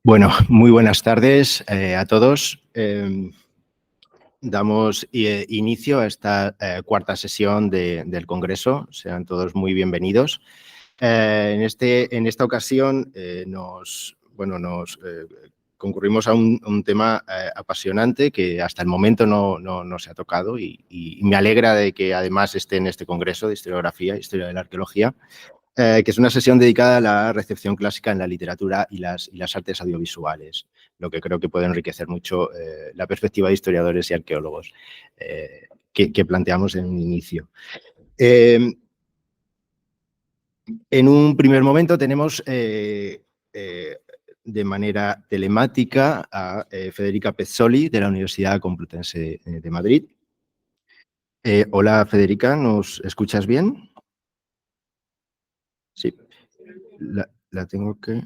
Bueno, muy buenas tardes a todos. Damos inicio a esta cuarta sesión del Congreso. Sean todos muy bienvenidos. En esta ocasión concurrimos a un tema apasionante que hasta el momento no se ha tocado y me alegra de que además esté en este Congreso de Historiografía, Historia de la Arqueología, que es una sesión dedicada a la recepción clásica en la literatura y las artes audiovisuales, lo que creo que puede enriquecer mucho la perspectiva de historiadores y arqueólogos que planteamos en un inicio. En un primer momento tenemos de manera telemática a Federica Pezzoli, de la Universidad Complutense de Madrid. Hola, Federica, ¿nos escuchas bien? Sí. La tengo que...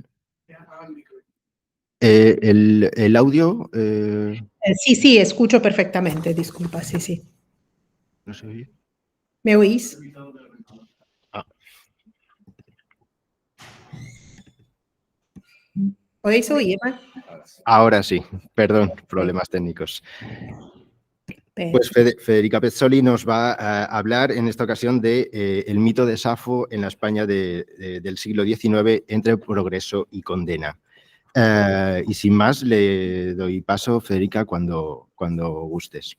el audio... Sí, escucho perfectamente, disculpa, sí. ¿No se oye? ¿Me oís? Ah. ¿Podéis oírme? Ahora sí, perdón, problemas técnicos. Pues Federica Pezzoli nos va a hablar en esta ocasión de el mito de Safo en la España del siglo XIX entre progreso y condena. Y sin más, le doy paso, Federica, cuando gustes.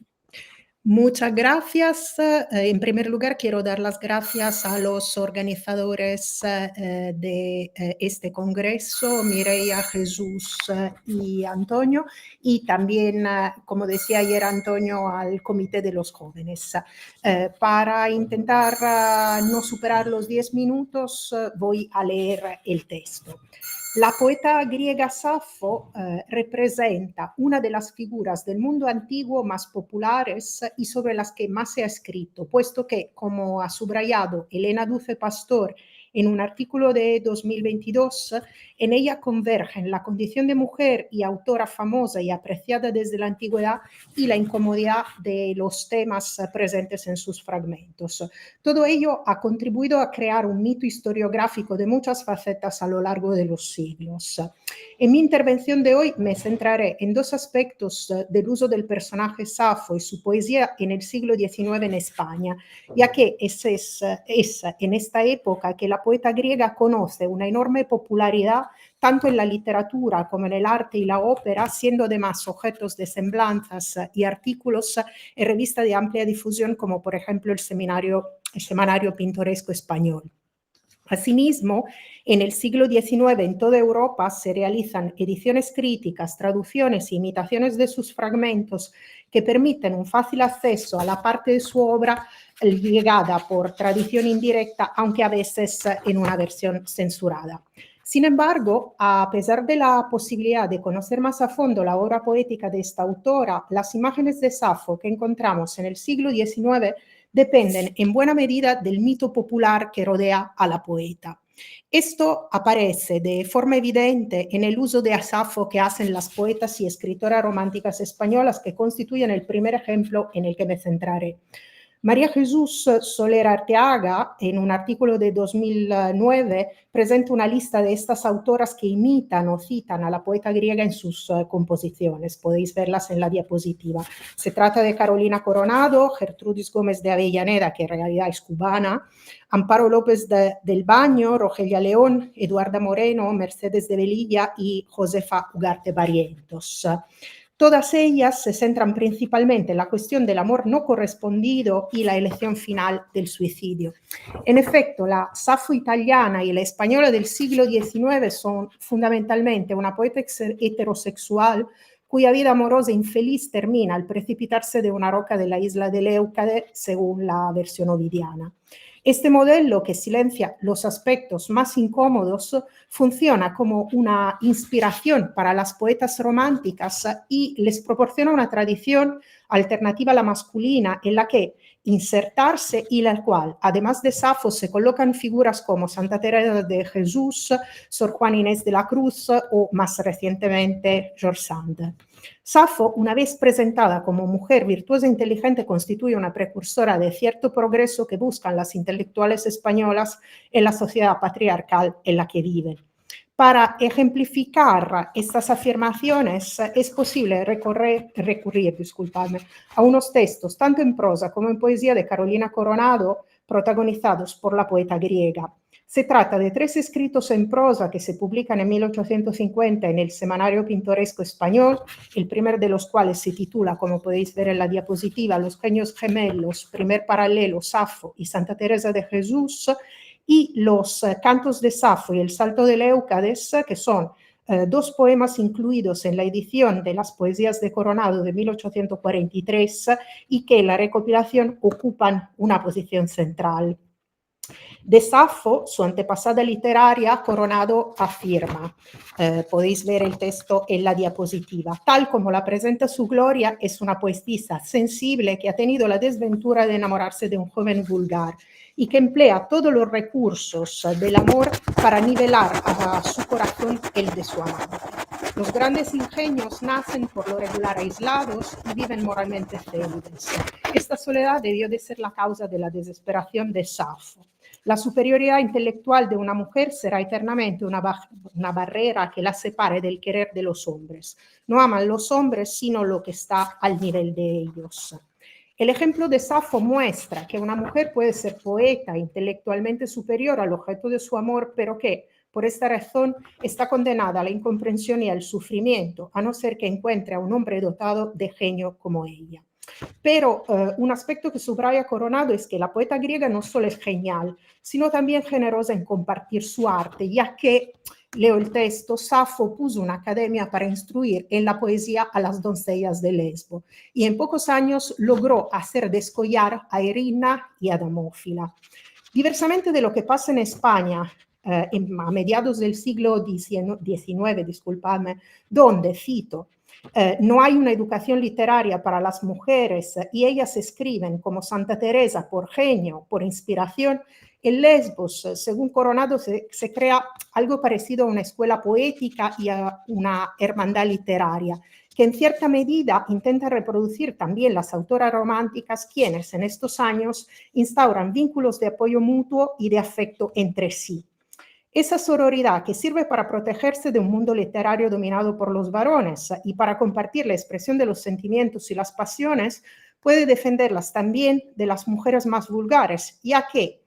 Muchas gracias. En primer lugar, quiero dar las gracias a los organizadores de este congreso, Mireia, Jesús y Antonio, y también, como decía ayer Antonio, al Comité de los Jóvenes. Para intentar no superar los 10 minutos, voy a leer el texto. La poeta griega Safo representa una de las figuras del mundo antiguo más populares y sobre las que más se ha escrito, puesto que, como ha subrayado Elena Duce Pastor en un artículo de 2022, en ella convergen la condición de mujer y autora famosa y apreciada desde la antigüedad y la incomodidad de los temas presentes en sus fragmentos. Todo ello ha contribuido a crear un mito historiográfico de muchas facetas a lo largo de los siglos. En mi intervención de hoy me centraré en dos aspectos del uso del personaje Safo y su poesía en el siglo XIX en España, ya que es en esta época que la poeta griega conoce una enorme popularidad tanto en la literatura como en el arte y la ópera, siendo además objetos de semblanzas y artículos en revistas de amplia difusión, como por ejemplo el Semanario Pintoresco Español. Asimismo, en el siglo XIX en toda Europa se realizan ediciones críticas, traducciones e imitaciones de sus fragmentos que permiten un fácil acceso a la parte de su obra llegada por tradición indirecta, aunque a veces en una versión censurada. Sin embargo, a pesar de la posibilidad de conocer más a fondo la obra poética de esta autora, las imágenes de Safo que encontramos en el siglo XIX dependen en buena medida del mito popular que rodea a la poeta. Esto aparece de forma evidente en el uso de Safo que hacen las poetas y escritoras románticas españolas, que constituyen el primer ejemplo en el que me centraré. María Jesús Soler Arteaga, en un artículo de 2009, presenta una lista de estas autoras que imitan o citan a la poeta griega en sus composiciones. Podéis verlas en la diapositiva. Se trata de Carolina Coronado, Gertrudis Gómez de Avellaneda, que en realidad es cubana, Amparo López del Baño, Rogelia León, Eduarda Moreno, Mercedes de Velilla y Josefa Ugarte Barrientos. Todas ellas se centran principalmente en la cuestión del amor no correspondido y la elección final del suicidio. En efecto, la Safo italiana y la española del siglo XIX son fundamentalmente una poeta heterosexual cuya vida amorosa infeliz termina al precipitarse de una roca de la isla de Leucade, según la versión ovidiana. Este modelo, que silencia los aspectos más incómodos, funciona como una inspiración para las poetas románticas y les proporciona una tradición alternativa a la masculina en la que insertarse y la cual, además de Safo, se colocan figuras como Santa Teresa de Jesús, Sor Juana Inés de la Cruz o, más recientemente, George Sand. Safo, una vez presentada como mujer virtuosa e inteligente, constituye una precursora de cierto progreso que buscan las intelectuales españolas en la sociedad patriarcal en la que viven. Para ejemplificar estas afirmaciones es posible recurrir, disculpadme, a unos textos, tanto en prosa como en poesía de Carolina Coronado, protagonizados por la poeta griega. Se trata de 3 escritos en prosa que se publican en 1850 en el Semanario Pintoresco Español, el primer de los cuales se titula, como podéis ver en la diapositiva, Los Genios Gemelos, Primer Paralelo, Safo y Santa Teresa de Jesús, y los Cantos de Safo y El Salto de Leucades, que son 2 poemas incluidos en la edición de las Poesías de Coronado de 1843 y que en la recopilación ocupan una posición central. De Safo, su antepasada literaria, Coronado afirma, podéis ver el texto en la diapositiva, tal como la presenta su Gloria, es una poetisa sensible que ha tenido la desventura de enamorarse de un joven vulgar y que emplea todos los recursos del amor para nivelar a su corazón el de su amante. Los grandes ingenios nacen por lo regular aislados y viven moralmente célibes. Esta soledad debió de ser la causa de la desesperación de Safo. La superioridad intelectual de una mujer será eternamente una barrera que la separe del querer de los hombres. No aman los hombres sino lo que está al nivel de ellos. El ejemplo de Safo muestra que una mujer puede ser poeta, intelectualmente superior al objeto de su amor, pero que, por esta razón, está condenada a la incomprensión y al sufrimiento, a no ser que encuentre a un hombre dotado de genio como ella. Pero un aspecto que subraya Coronado es que la poeta griega no solo es genial, sino también generosa en compartir su arte, ya que, leo el texto, Safo puso una academia para instruir en la poesía a las doncellas de Lesbo y en pocos años logró hacer descollar a Erinna y a Damófila. Diversamente de lo que pasa en España a mediados del siglo XIX, disculpadme, donde, cito, no hay una educación literaria para las mujeres y ellas escriben como Santa Teresa por genio, por inspiración. En Lesbos, según Coronado, se crea algo parecido a una escuela poética y a una hermandad literaria, que en cierta medida intenta reproducir también las autoras románticas, quienes en estos años instauran vínculos de apoyo mutuo y de afecto entre sí. Esa sororidad que sirve para protegerse de un mundo literario dominado por los varones y para compartir la expresión de los sentimientos y las pasiones, puede defenderlas también de las mujeres más vulgares, ya que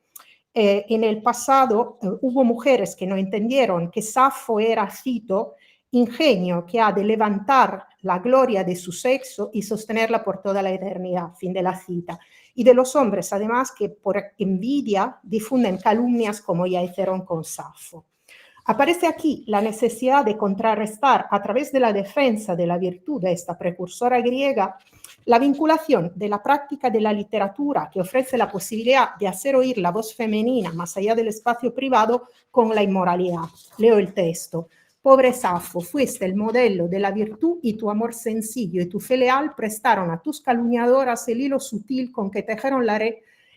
en el pasado hubo mujeres que no entendieron que Safo era, cito, ingenio que ha de levantar la gloria de su sexo y sostenerla por toda la eternidad, fin de la cita. Y de los hombres, además, que por envidia difunden calumnias como ya hicieron con Safo. Aparece aquí la necesidad de contrarrestar a través de la defensa de la virtud de esta precursora griega la vinculación de la práctica de la literatura que ofrece la posibilidad de hacer oír la voz femenina más allá del espacio privado con la inmoralidad. Leo el texto. Pobre Safo, fuiste el modelo de la virtud y tu amor sencillo y tu fe leal prestaron a tus calumniadoras el hilo sutil con que tejeron la red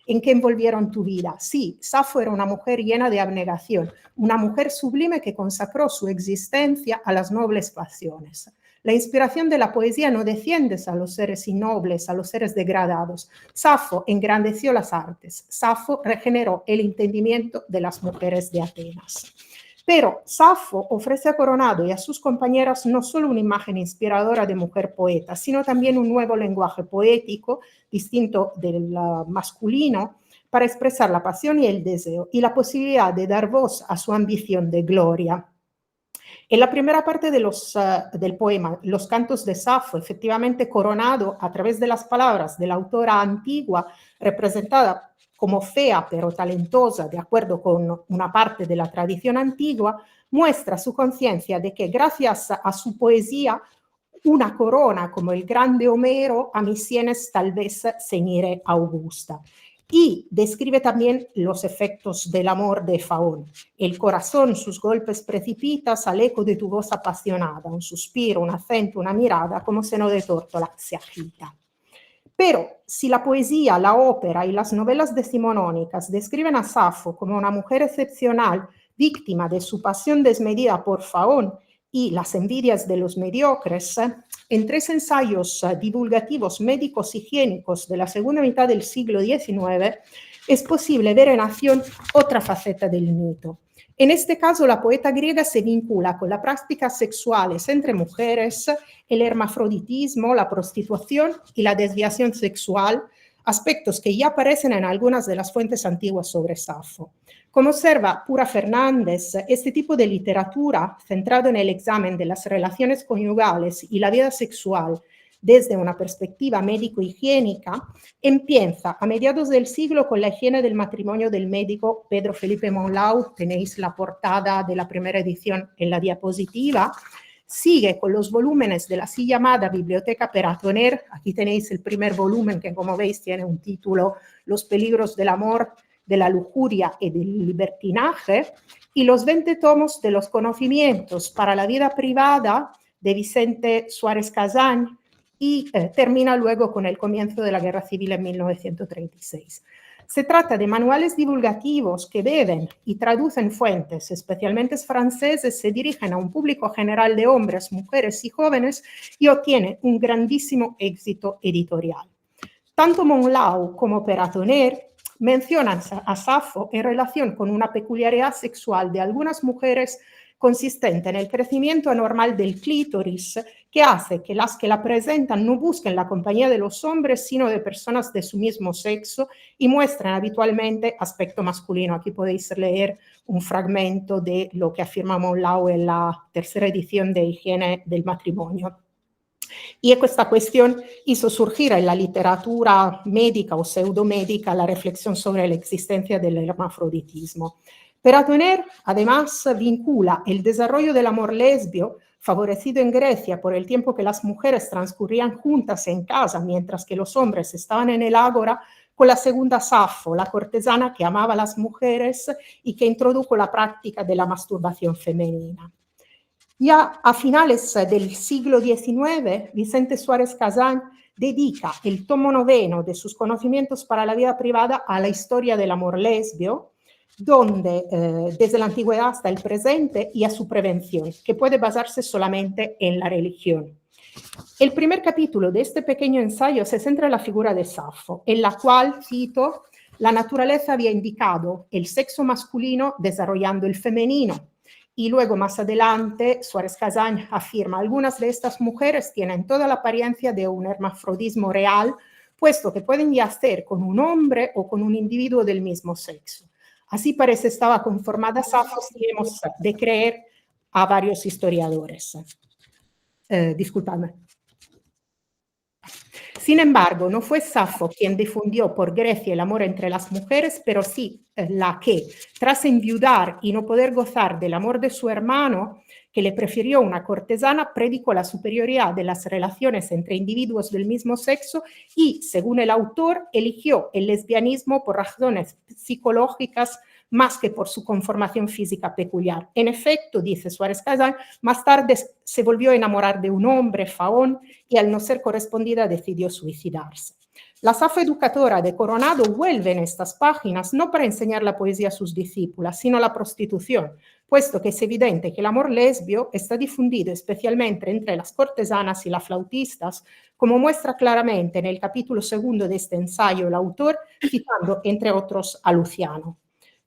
en que envolvieron tu vida. Sí, Safo era una mujer llena de abnegación, una mujer sublime que consacró su existencia a las nobles pasiones. La inspiración de la poesía no defiende a los seres innobles, a los seres degradados. Safo engrandeció las artes. Safo regeneró el entendimiento de las mujeres de Atenas. Pero Safo ofrece a Coronado y a sus compañeras no solo una imagen inspiradora de mujer poeta, sino también un nuevo lenguaje poético, distinto del masculino, para expresar la pasión y el deseo, y la posibilidad de dar voz a su ambición de gloria. En la primera parte del poema, Los Cantos de Safo, efectivamente Coronado, a través de las palabras de la autora antigua, representada como fea pero talentosa, de acuerdo con una parte de la tradición antigua, muestra su conciencia de que gracias a su poesía, una corona como el grande Homero a mis sienes tal vez ceñiré augusta. Y describe también los efectos del amor de Faón. El corazón, sus golpes precipitas al eco de tu voz apasionada, un suspiro, un acento, una mirada, como seno de tórtola se agita. Pero si la poesía, la ópera y las novelas decimonónicas describen a Safo como una mujer excepcional, víctima de su pasión desmedida por Faón y las envidias de los mediocres, en 3 ensayos divulgativos médicos higiénicos de la segunda mitad del siglo XIX es posible ver en acción otra faceta del mito. En este caso, la poeta griega se vincula con las prácticas sexuales entre mujeres, el hermafroditismo, la prostitución y la desviación sexual, aspectos que ya aparecen en algunas de las fuentes antiguas sobre Safo. Como observa Pura Fernández, este tipo de literatura, centrado en el examen de las relaciones conyugales y la vida sexual desde una perspectiva médico-higiénica, empieza a mediados del siglo con la higiene del matrimonio del médico Pedro Felipe Monlau. Tenéis la portada de la primera edición en la diapositiva. Sigue con los volúmenes de la así llamada Biblioteca Peratoner. Aquí tenéis el primer volumen que, como veis, tiene un título: Los peligros del amor, de la lujuria y del libertinaje, y los 20 tomos de los conocimientos para la vida privada de Vicente Suárez Casán, y termina luego con el comienzo de la Guerra Civil en 1936. Se trata de manuales divulgativos que beben y traducen fuentes, especialmente franceses, se dirigen a un público general de hombres, mujeres y jóvenes y obtienen un grandísimo éxito editorial. Tanto Monlau como Peratoner mencionan a Safo en relación con una peculiaridad sexual de algunas mujeres consistente en el crecimiento anormal del clítoris, que hace que las que la presentan no busquen la compañía de los hombres, sino de personas de su mismo sexo, y muestran habitualmente aspecto masculino. Aquí podéis leer un fragmento de lo que afirma Monlau en la tercera edición de Higiene del Matrimonio. Y esta cuestión hizo surgir en la literatura médica o pseudomédica la reflexión sobre la existencia del hermafroditismo. Peratoner, además, vincula el desarrollo del amor lesbio, favorecido en Grecia por el tiempo que las mujeres transcurrían juntas en casa mientras que los hombres estaban en el ágora, con la segunda Safo, la cortesana que amaba a las mujeres y que introdujo la práctica de la masturbación femenina. Ya a finales del siglo XIX, Vicente Suárez Casán dedica el tomo 9 de sus conocimientos para la vida privada a la historia del amor lesbio, donde desde la antigüedad hasta el presente, y a su prevención, que puede basarse solamente en la religión. El primer capítulo de este pequeño ensayo se centra en la figura de Safo, en la cual, cito, la naturaleza había indicado el sexo masculino desarrollando el femenino. Y luego, más adelante, Suárez Casán afirma: algunas de estas mujeres tienen toda la apariencia de un hermafrodismo real, puesto que pueden yacer con un hombre o con un individuo del mismo sexo. Así parece estaba conformada Safo, si hemos de creer a varios historiadores. Disculpadme. Sin embargo, no fue Safo quien difundió por Grecia el amor entre las mujeres, pero sí la que, tras enviudar y no poder gozar del amor de su hermano, que le prefirió una cortesana, predicó la superioridad de las relaciones entre individuos del mismo sexo y, según el autor, eligió el lesbianismo por razones psicológicas más que por su conformación física peculiar. En efecto, dice Suárez Casán, más tarde se volvió a enamorar de un hombre, Faón, y al no ser correspondida decidió suicidarse. La Safo educadora de Coronado vuelve en estas páginas no para enseñar la poesía a sus discípulas, sino la prostitución, puesto que es evidente que el amor lesbio está difundido especialmente entre las cortesanas y las flautistas, como muestra claramente en el capítulo 2 de este ensayo el autor, citando entre otros a Luciano.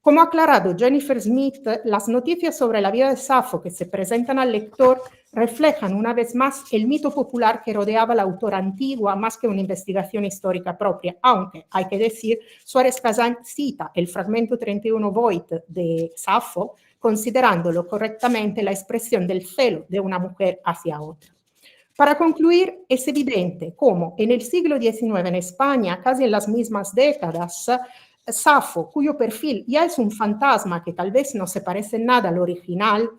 Como ha aclarado Jennifer Smith, las noticias sobre la vida de Safo que se presentan al lector reflejan una vez más el mito popular que rodeaba a la autora antigua más que una investigación histórica propia, aunque, hay que decir, Suárez Casán cita el fragmento 31 Voit de Safo, considerándolo correctamente la expresión del celo de una mujer hacia otra. Para concluir, es evidente cómo en el siglo XIX en España, casi en las mismas décadas, Safo, cuyo perfil ya es un fantasma que tal vez no se parece en nada al original,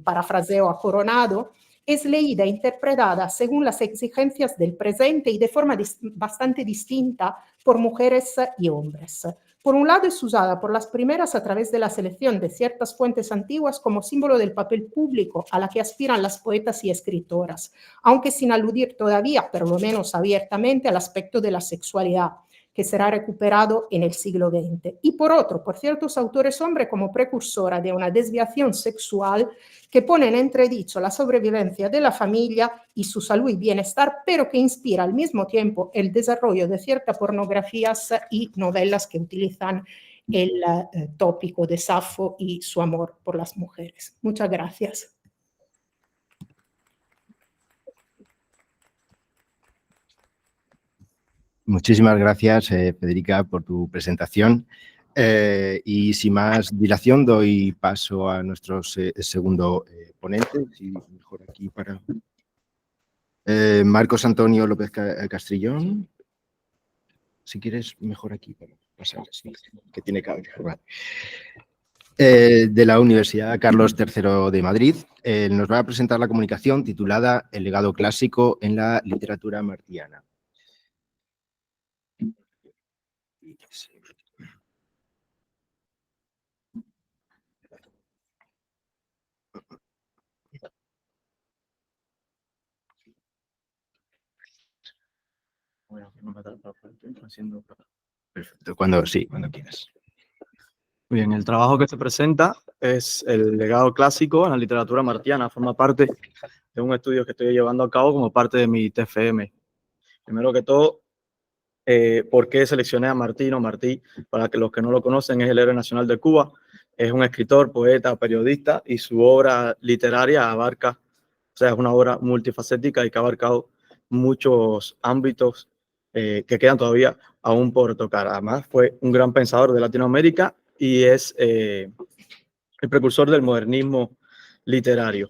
parafraseo a Coronado, es leída e interpretada según las exigencias del presente y de forma bastante distinta por mujeres y hombres. Por un lado, es usada por las primeras a través de la selección de ciertas fuentes antiguas como símbolo del papel público a la que aspiran las poetas y escritoras, aunque sin aludir todavía, por lo menos abiertamente, al aspecto de la sexualidad, que será recuperado en el siglo XX. Y por otro, por ciertos autores hombres como precursora de una desviación sexual que pone en entredicho la sobrevivencia de la familia y su salud y bienestar, pero que inspira al mismo tiempo el desarrollo de ciertas pornografías y novelas que utilizan el tópico de Safo y su amor por las mujeres. Muchas gracias. Muchísimas gracias, Federica, por tu presentación. Y sin más dilación, doy paso a nuestro segundo ponente. Si mejor aquí para Marcos Antonio López Castrillón. Si quieres, mejor aquí para pasar, que tiene que hablar. De la Universidad Carlos III de Madrid, nos va a presentar la comunicación titulada El legado clásico en la literatura martiana. Perfecto, cuando quieras. Muy bien, el trabajo que se presenta es el legado clásico en la literatura martiana. Forma parte de un estudio que estoy llevando a cabo como parte de mi TFM. Primero que todo, ¿por qué seleccioné a Martí? Martí, para que los que no lo conocen, es el héroe nacional de Cuba. Es un escritor, poeta, periodista y su obra literaria abarca, o sea, es una obra multifacética y que ha abarcado muchos ámbitos que quedan todavía aún por tocar. Además, fue un gran pensador de Latinoamérica y es el precursor del modernismo literario.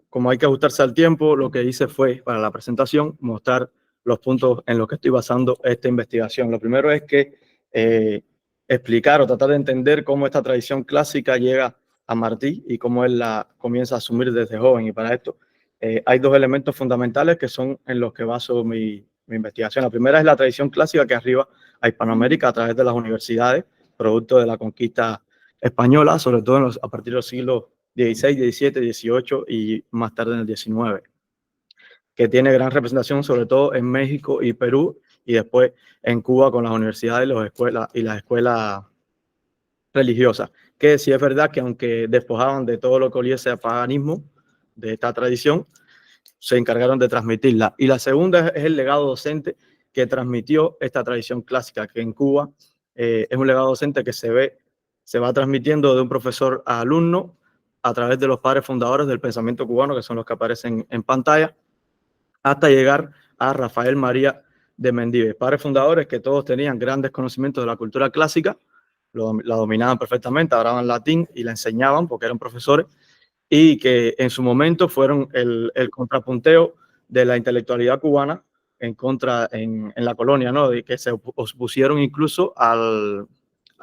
Como hay que ajustarse al tiempo, lo que hice fue, para la presentación, mostrar los puntos en los que estoy basando esta investigación. Lo primero es que explicar o tratar de entender cómo esta tradición clásica llega a Martí y cómo él la comienza a asumir desde joven. Y para esto hay dos elementos fundamentales que son en los que baso mi investigación. La primera es la tradición clásica que arriba a Hispanoamérica a través de las universidades, producto de la conquista española, sobre todo a partir de los siglos XVI, XVII, XVIII y más tarde en el XIX, que tiene gran representación sobre todo en México y Perú, y después en Cuba con las universidades y las escuelas religiosas, que sí es verdad que aunque despojaban de todo lo que oliese a paganismo de esta tradición, se encargaron de transmitirla. Y la segunda es el legado docente que transmitió esta tradición clásica, que en Cuba es un legado docente que se va transmitiendo de un profesor a alumno a través de los padres fundadores del pensamiento cubano, que son los que aparecen en pantalla, hasta llegar a Rafael María de Mendívez, padres fundadores que todos tenían grandes conocimientos de la cultura clásica, la dominaban perfectamente, hablaban latín y la enseñaban porque eran profesores, y que en su momento fueron el contrapunteo de la intelectualidad cubana en la colonia, ¿no? Y que se opusieron incluso al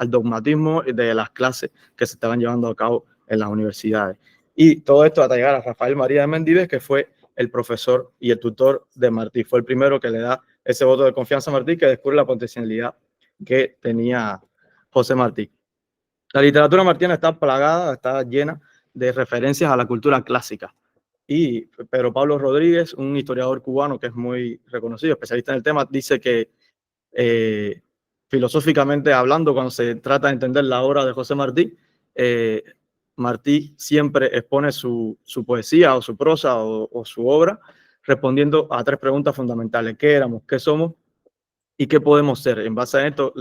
dogmatismo de las clases que se estaban llevando a cabo en las universidades. Y todo esto hasta llegar a Rafael María de Mendívez, que fue el profesor y el tutor de Martí. Fue el primero que le da ese voto de confianza a Martí, que descubre la potencialidad que tenía José Martí. La literatura martiana está plagada, está llena de referencias a la cultura clásica. Y Pedro Pablo Rodríguez, un historiador cubano que es muy reconocido, especialista en el tema, dice que filosóficamente hablando, cuando se trata de entender la obra de José Martí, Martí siempre expone su poesía o su prosa o su obra respondiendo a tres preguntas fundamentales: ¿qué éramos? ¿Qué somos? ¿Y qué podemos ser? En base a esto,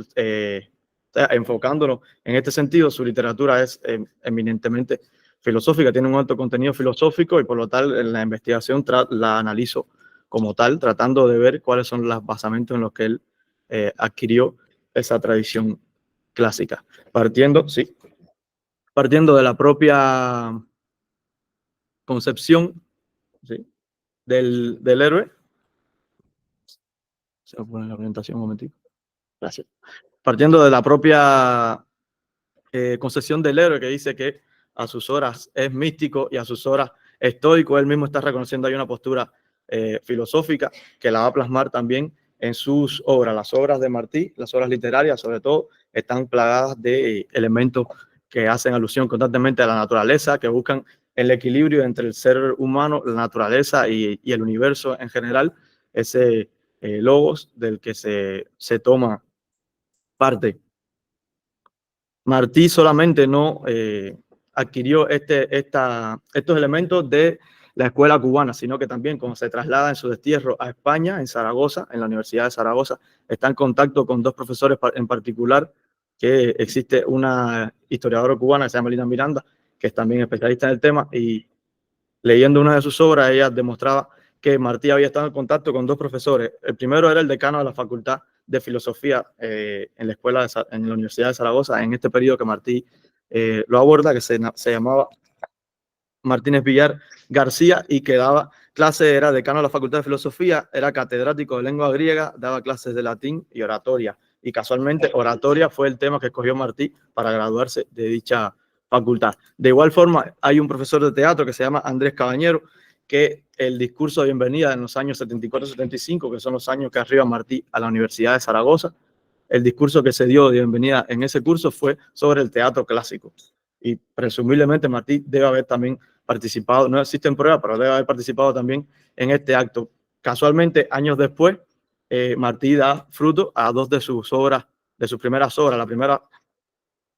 enfocándonos en este sentido, su literatura es eminentemente filosófica, tiene un alto contenido filosófico y por lo tal en la investigación la analizo como tal, tratando de ver cuáles son los basamentos en los que él adquirió esa tradición clásica. Partiendo de la propia concepción, ¿sí?, del héroe. Se va a poner la presentación un momentito. Gracias. Partiendo de la propia concepción del héroe, que dice que a sus horas es místico y a sus horas estoico, él mismo está reconociendo ahí una postura filosófica que la va a plasmar también en sus obras. Las obras de Martí, las obras literarias sobre todo, están plagadas de elementos que hacen alusión constantemente a la naturaleza, que buscan el equilibrio entre el ser humano, la naturaleza y el universo en general, ese logos del que se toma parte. Martí solamente no adquirió estos elementos de la escuela cubana, sino que también cuando se traslada en su destierro a España, en Zaragoza, en la Universidad de Zaragoza, está en contacto con dos profesores en particular, que existe una historiadora cubana que se llama Lina Miranda, que es también especialista en el tema, y leyendo una de sus obras, ella demostraba que Martí había estado en contacto con 2 profesores. El primero era el decano de la Facultad de Filosofía en la Universidad de Zaragoza, en este periodo que Martí lo aborda, que se llamaba Martínez Villar García, y que daba clases, era decano de la Facultad de Filosofía, era catedrático de lengua griega, daba clases de latín y oratoria. Y casualmente oratoria fue el tema que escogió Martí para graduarse de dicha facultad. De igual forma, hay un profesor de teatro que se llama Andrés Cabañero, que el discurso de bienvenida en los años 74-75, que son los años que arriba Martí a la Universidad de Zaragoza, el discurso que se dio de bienvenida en ese curso fue sobre el teatro clásico. Y presumiblemente Martí debe haber también participado, no existen pruebas, pero debe haber participado también en este acto. Casualmente, años después, Martí da fruto a 2 de sus obras, de sus primeras obras. La primera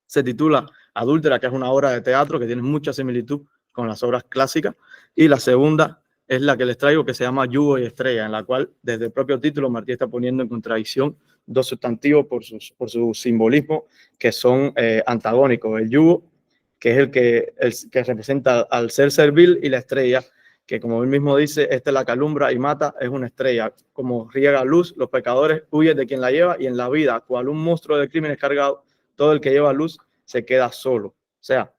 se titula Adúltera, que es una obra de teatro que tiene mucha similitud con las obras clásicas, y la segunda es la que les traigo, que se llama Yugo y Estrella, en la cual desde el propio título Martí está poniendo en contradicción 2 sustantivos por su simbolismo, que son antagónicos. El yugo, que es el que representa al ser servil, y la estrella, que como él mismo dice, esta es la que alumbra y mata, es una estrella. Como riega luz, los pecadores huyen de quien la lleva, y en la vida, cual un monstruo de crímenes cargado, todo el que lleva luz se queda solo. O sea,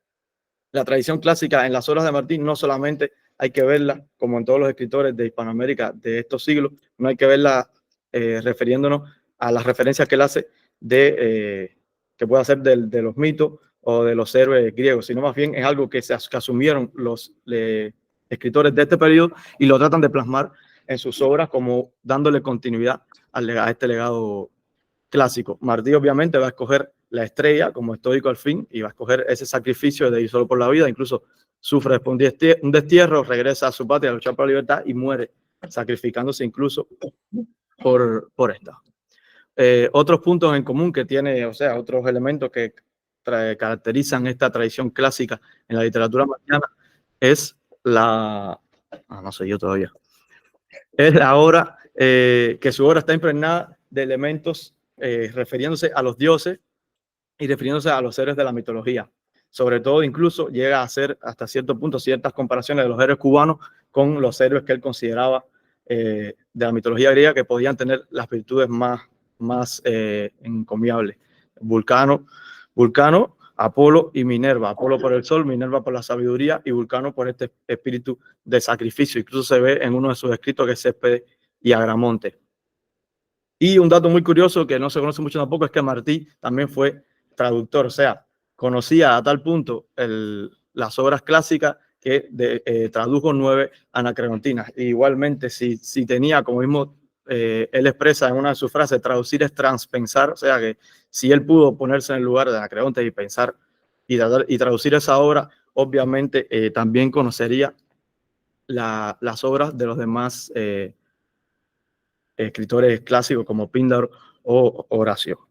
la tradición clásica en las obras de Martí no solamente hay que verla, como en todos los escritores de Hispanoamérica de estos siglos, no hay que verla refiriéndonos a las referencias que él hace que puede hacer de los mitos o de los héroes griegos, sino más bien es algo que asumieron los escritores de este periodo y lo tratan de plasmar en sus obras, como dándole continuidad a este legado clásico. Martí obviamente va a escoger la estrella como estoico al fin, y va a escoger ese sacrificio de ir solo por la vida. Incluso sufre después un destierro, regresa a su patria a luchar por la libertad y muere sacrificándose incluso por esta. Otros puntos en común que tiene, o sea, otros elementos que caracterizan esta tradición clásica en la literatura martiana es no sé yo todavía. Es la obra, que su obra está impregnada de elementos refiriéndose a los dioses y refiriéndose a los seres de la mitología. Sobre todo, incluso llega a hacer hasta cierto punto ciertas comparaciones de los héroes cubanos con los héroes que él consideraba de la mitología griega, que podían tener las virtudes más encomiables. Vulcano, Apolo y Minerva. Apolo por el sol, Minerva por la sabiduría y Vulcano por este espíritu de sacrificio. Incluso se ve en uno de sus escritos, que es Céspedes y Agramonte. Y un dato muy curioso que no se conoce mucho tampoco es que Martí también fue traductor, o sea, conocía a tal punto las obras clásicas que tradujo 9 anacreontinas. E igualmente, si tenía, como mismo él expresa en una de sus frases, traducir es transpensar, o sea que si él pudo ponerse en el lugar de Anacreonte y pensar y traducir esa obra, obviamente también conocería las obras de los demás escritores clásicos como Píndaro o Horacio.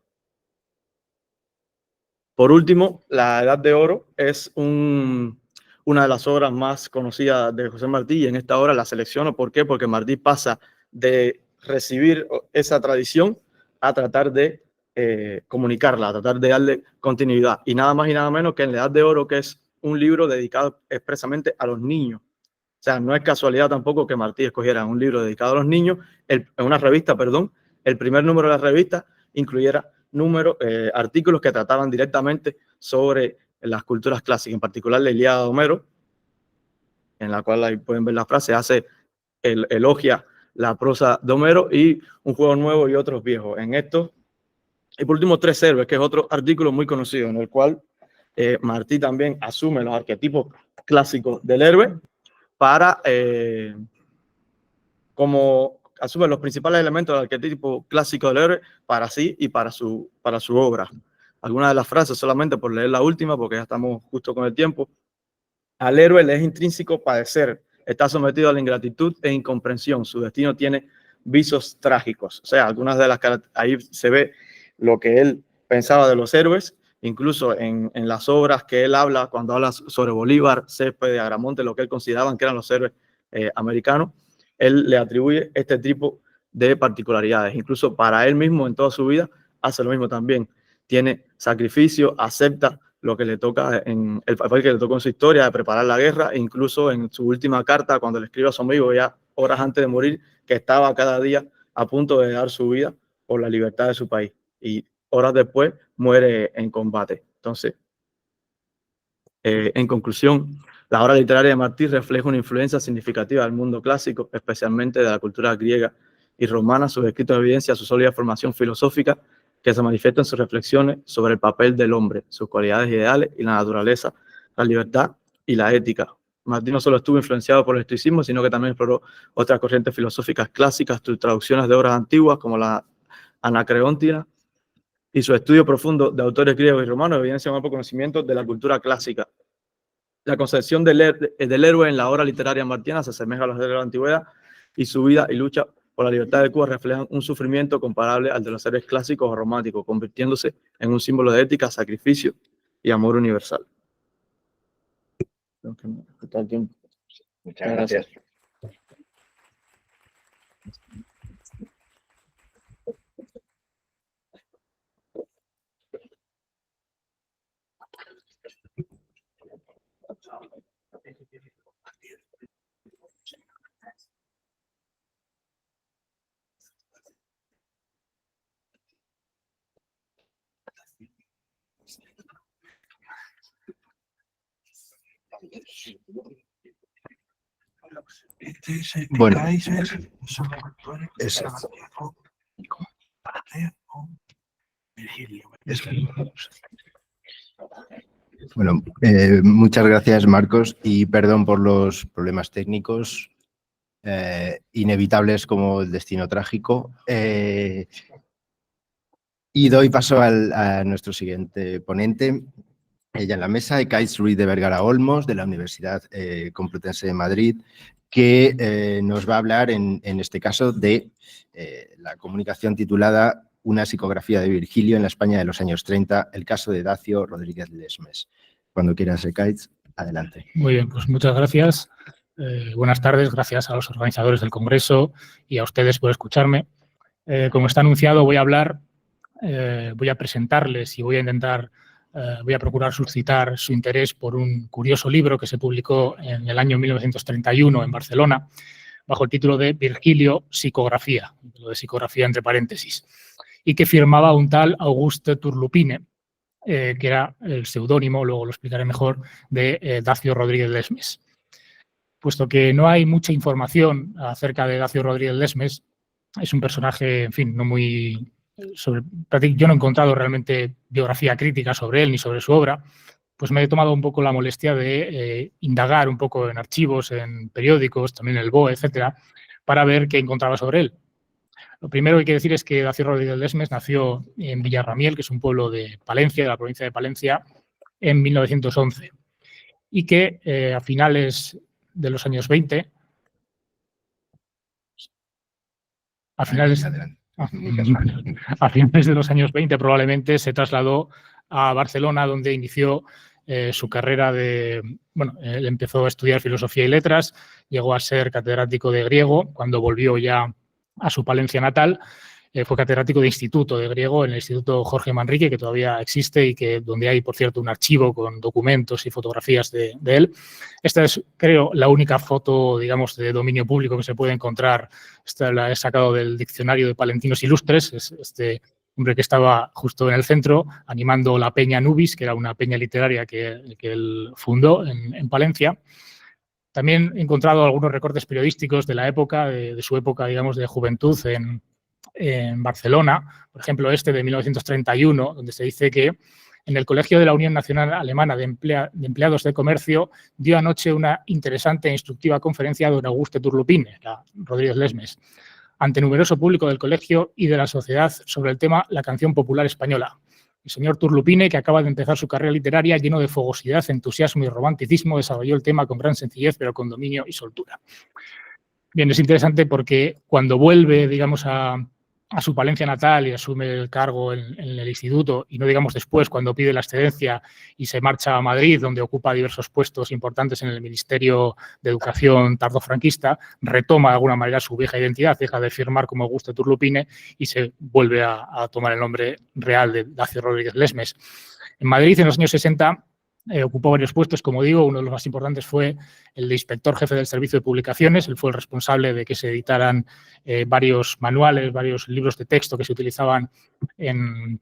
Por último, La Edad de Oro es una de las obras más conocidas de José Martí, y en esta obra la selecciono. ¿Por qué? Porque Martí pasa de recibir esa tradición a tratar de comunicarla, a tratar de darle continuidad. Y nada más y nada menos que en La Edad de Oro, que es un libro dedicado expresamente a los niños. O sea, no es casualidad tampoco que Martí escogiera un libro dedicado a los niños, una revista, perdón, el primer número de la revista incluyera artículos que trataban directamente sobre las culturas clásicas, en particular la Ilíada de Homero, en la cual ahí pueden ver la frase, elogia la prosa de Homero, y Un juego nuevo y otros viejos. En esto, y por último, Tres héroes, que es otro artículo muy conocido, en el cual Martí también asume los arquetipos clásicos del héroe como asume los principales elementos del arquetipo clásico del héroe para sí y para su obra. Algunas de las frases, solamente por leer la última, porque ya estamos justo con el tiempo. Al héroe le es intrínseco padecer, está sometido a la ingratitud e incomprensión, su destino tiene visos trágicos. O sea, ahí se ve lo que él pensaba de los héroes, incluso en las obras que él habla, cuando habla sobre Bolívar, Céspedes, Agramonte, lo que él consideraban que eran los héroes americanos, él le atribuye este tipo de particularidades. Incluso para él mismo en toda su vida hace lo mismo también. tiene sacrificio, acepta lo que le toca, en el papel que le tocó en su historia, de preparar la guerra, e incluso en su última carta, cuando le escribe a su amigo, ya horas antes de morir, que estaba cada día a punto de dar su vida por la libertad de su país. Y horas después muere en combate. Entonces, en conclusión, la obra literaria de Martí refleja una influencia significativa del mundo clásico, especialmente de la cultura griega y romana. Sus escritos evidencian su sólida formación filosófica, que se manifiesta en sus reflexiones sobre el papel del hombre, sus cualidades ideales y la naturaleza, la libertad y la ética. Martí no solo estuvo influenciado por el estoicismo, sino que también exploró otras corrientes filosóficas clásicas, sus traducciones de obras antiguas como la Anacreóntina, y su estudio profundo de autores griegos y romanos evidencia un amplio conocimiento de la cultura clásica. La concepción del héroe en la obra literaria martiana se asemeja a los de la antigüedad, y su vida y lucha por la libertad de Cuba reflejan un sufrimiento comparable al de los seres clásicos o románticos, convirtiéndose en un símbolo de ética, sacrificio y amor universal. Muchas gracias. Bueno, bueno, muchas gracias, Marcos, y perdón por los problemas técnicos inevitables como el destino trágico. Y doy paso a nuestro siguiente ponente. Ella en la mesa, Ekaitz Ruiz de Vergara Olmos, de la Universidad Complutense de Madrid, que nos va a hablar en este caso de la comunicación titulada Una psicografía de Virgilio en la España de los años 30, el caso de Dacio Rodríguez Lesmes. Cuando quieras, Ekaitz, adelante. Muy bien, pues muchas gracias. Buenas tardes, gracias a los organizadores del Congreso y a ustedes por escucharme. Como está anunciado, voy a presentarles y voy a procurar suscitar su interés por un curioso libro que se publicó en el año 1931 en Barcelona, bajo el título de Virgilio, psicografía, lo de psicografía entre paréntesis, y que firmaba un tal Auguste Turlupine, que era el seudónimo, luego lo explicaré mejor, de Dacio Rodríguez Lesmes. Puesto que no hay mucha información acerca de Dacio Rodríguez Lesmes, es un personaje, en fin, no muy... yo no he encontrado realmente biografía crítica sobre él ni sobre su obra, pues me he tomado un poco la molestia de indagar un poco en archivos, en periódicos, también en el BOE, etcétera, para ver qué encontraba sobre él. Lo primero que hay que decir es que Dacio Rodríguez Lesmes nació en Villarramiel, que es un pueblo de Palencia, de la provincia de Palencia, en 1911, y que a finales de los años 20, a finales de los años 20 probablemente se trasladó a Barcelona, donde inició su carrera de... Bueno, él empezó a estudiar filosofía y letras, llegó a ser catedrático de griego. Cuando volvió ya a su Palencia natal, fue catedrático de instituto de griego en el Instituto Jorge Manrique, que todavía existe y que donde hay, por cierto, un archivo con documentos y fotografías de él. Esta es, creo, la única foto, digamos, de dominio público que se puede encontrar. Esta la he sacado del diccionario de Palentinos Ilustres. Es este hombre que estaba justo en el centro animando la Peña Nubis, que era una peña literaria que él fundó en Palencia. También he encontrado algunos recortes periodísticos de la época, de su época, digamos, de juventud en Barcelona, por ejemplo, este de 1931, donde se dice que en el Colegio de la Unión Nacional Alemana de Empleados de Comercio dio anoche una interesante e instructiva conferencia don Auguste Turlupine, Rodríguez Lesmes, ante numeroso público del colegio y de la sociedad sobre el tema la canción popular española. El señor Turlupine, que acaba de empezar su carrera literaria lleno de fogosidad, entusiasmo y romanticismo, desarrolló el tema con gran sencillez, pero con dominio y soltura. Bien, es interesante porque cuando vuelve, digamos, a a su Palencia natal y asume el cargo en el instituto, y no digamos después, cuando pide la excedencia y se marcha a Madrid, donde ocupa diversos puestos importantes en el Ministerio de Educación tardofranquista, retoma de alguna manera su vieja identidad, deja de firmar como Augusto Turlupine y se vuelve a tomar el nombre real de Dacio Rodríguez Lesmes. En Madrid, en los años 60, ocupó varios puestos, como digo. Uno de los más importantes fue el de inspector jefe del Servicio de Publicaciones. Él fue el responsable de que se editaran varios manuales, varios libros de texto que se utilizaban en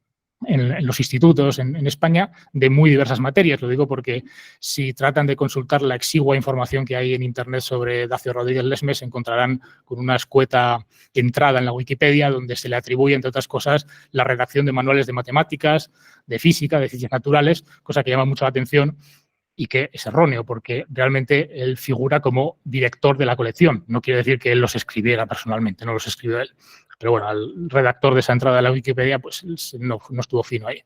los institutos en España, de muy diversas materias. Lo digo porque si tratan de consultar la exigua información que hay en Internet sobre Dacio Rodríguez Lesmes, se encontrarán con una escueta entrada en la Wikipedia donde se le atribuye, entre otras cosas, la redacción de manuales de matemáticas, de física, de ciencias naturales, cosa que llama mucho la atención y que es erróneo, porque realmente él figura como director de la colección. No quiere decir que él los escribiera personalmente, no los escribió él. Pero bueno, al redactor de esa entrada de la Wikipedia pues no estuvo fino ahí.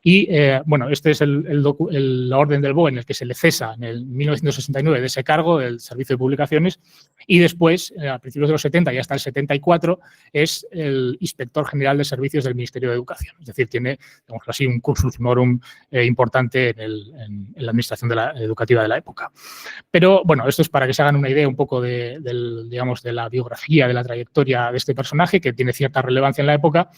Y bueno, este es la orden del BOE en el que se le cesa en el 1969 de ese cargo del Servicio de Publicaciones, y después, a principios de los 70 y hasta el 74, es el inspector general de servicios del Ministerio de Educación. Es decir, tiene, digamos así, un cursus honorum importante en la administración educativa de la época. Pero bueno, esto es para que se hagan una idea un poco digamos, de la biografía, de la trayectoria de este personaje, que tiene cierta relevancia en la época.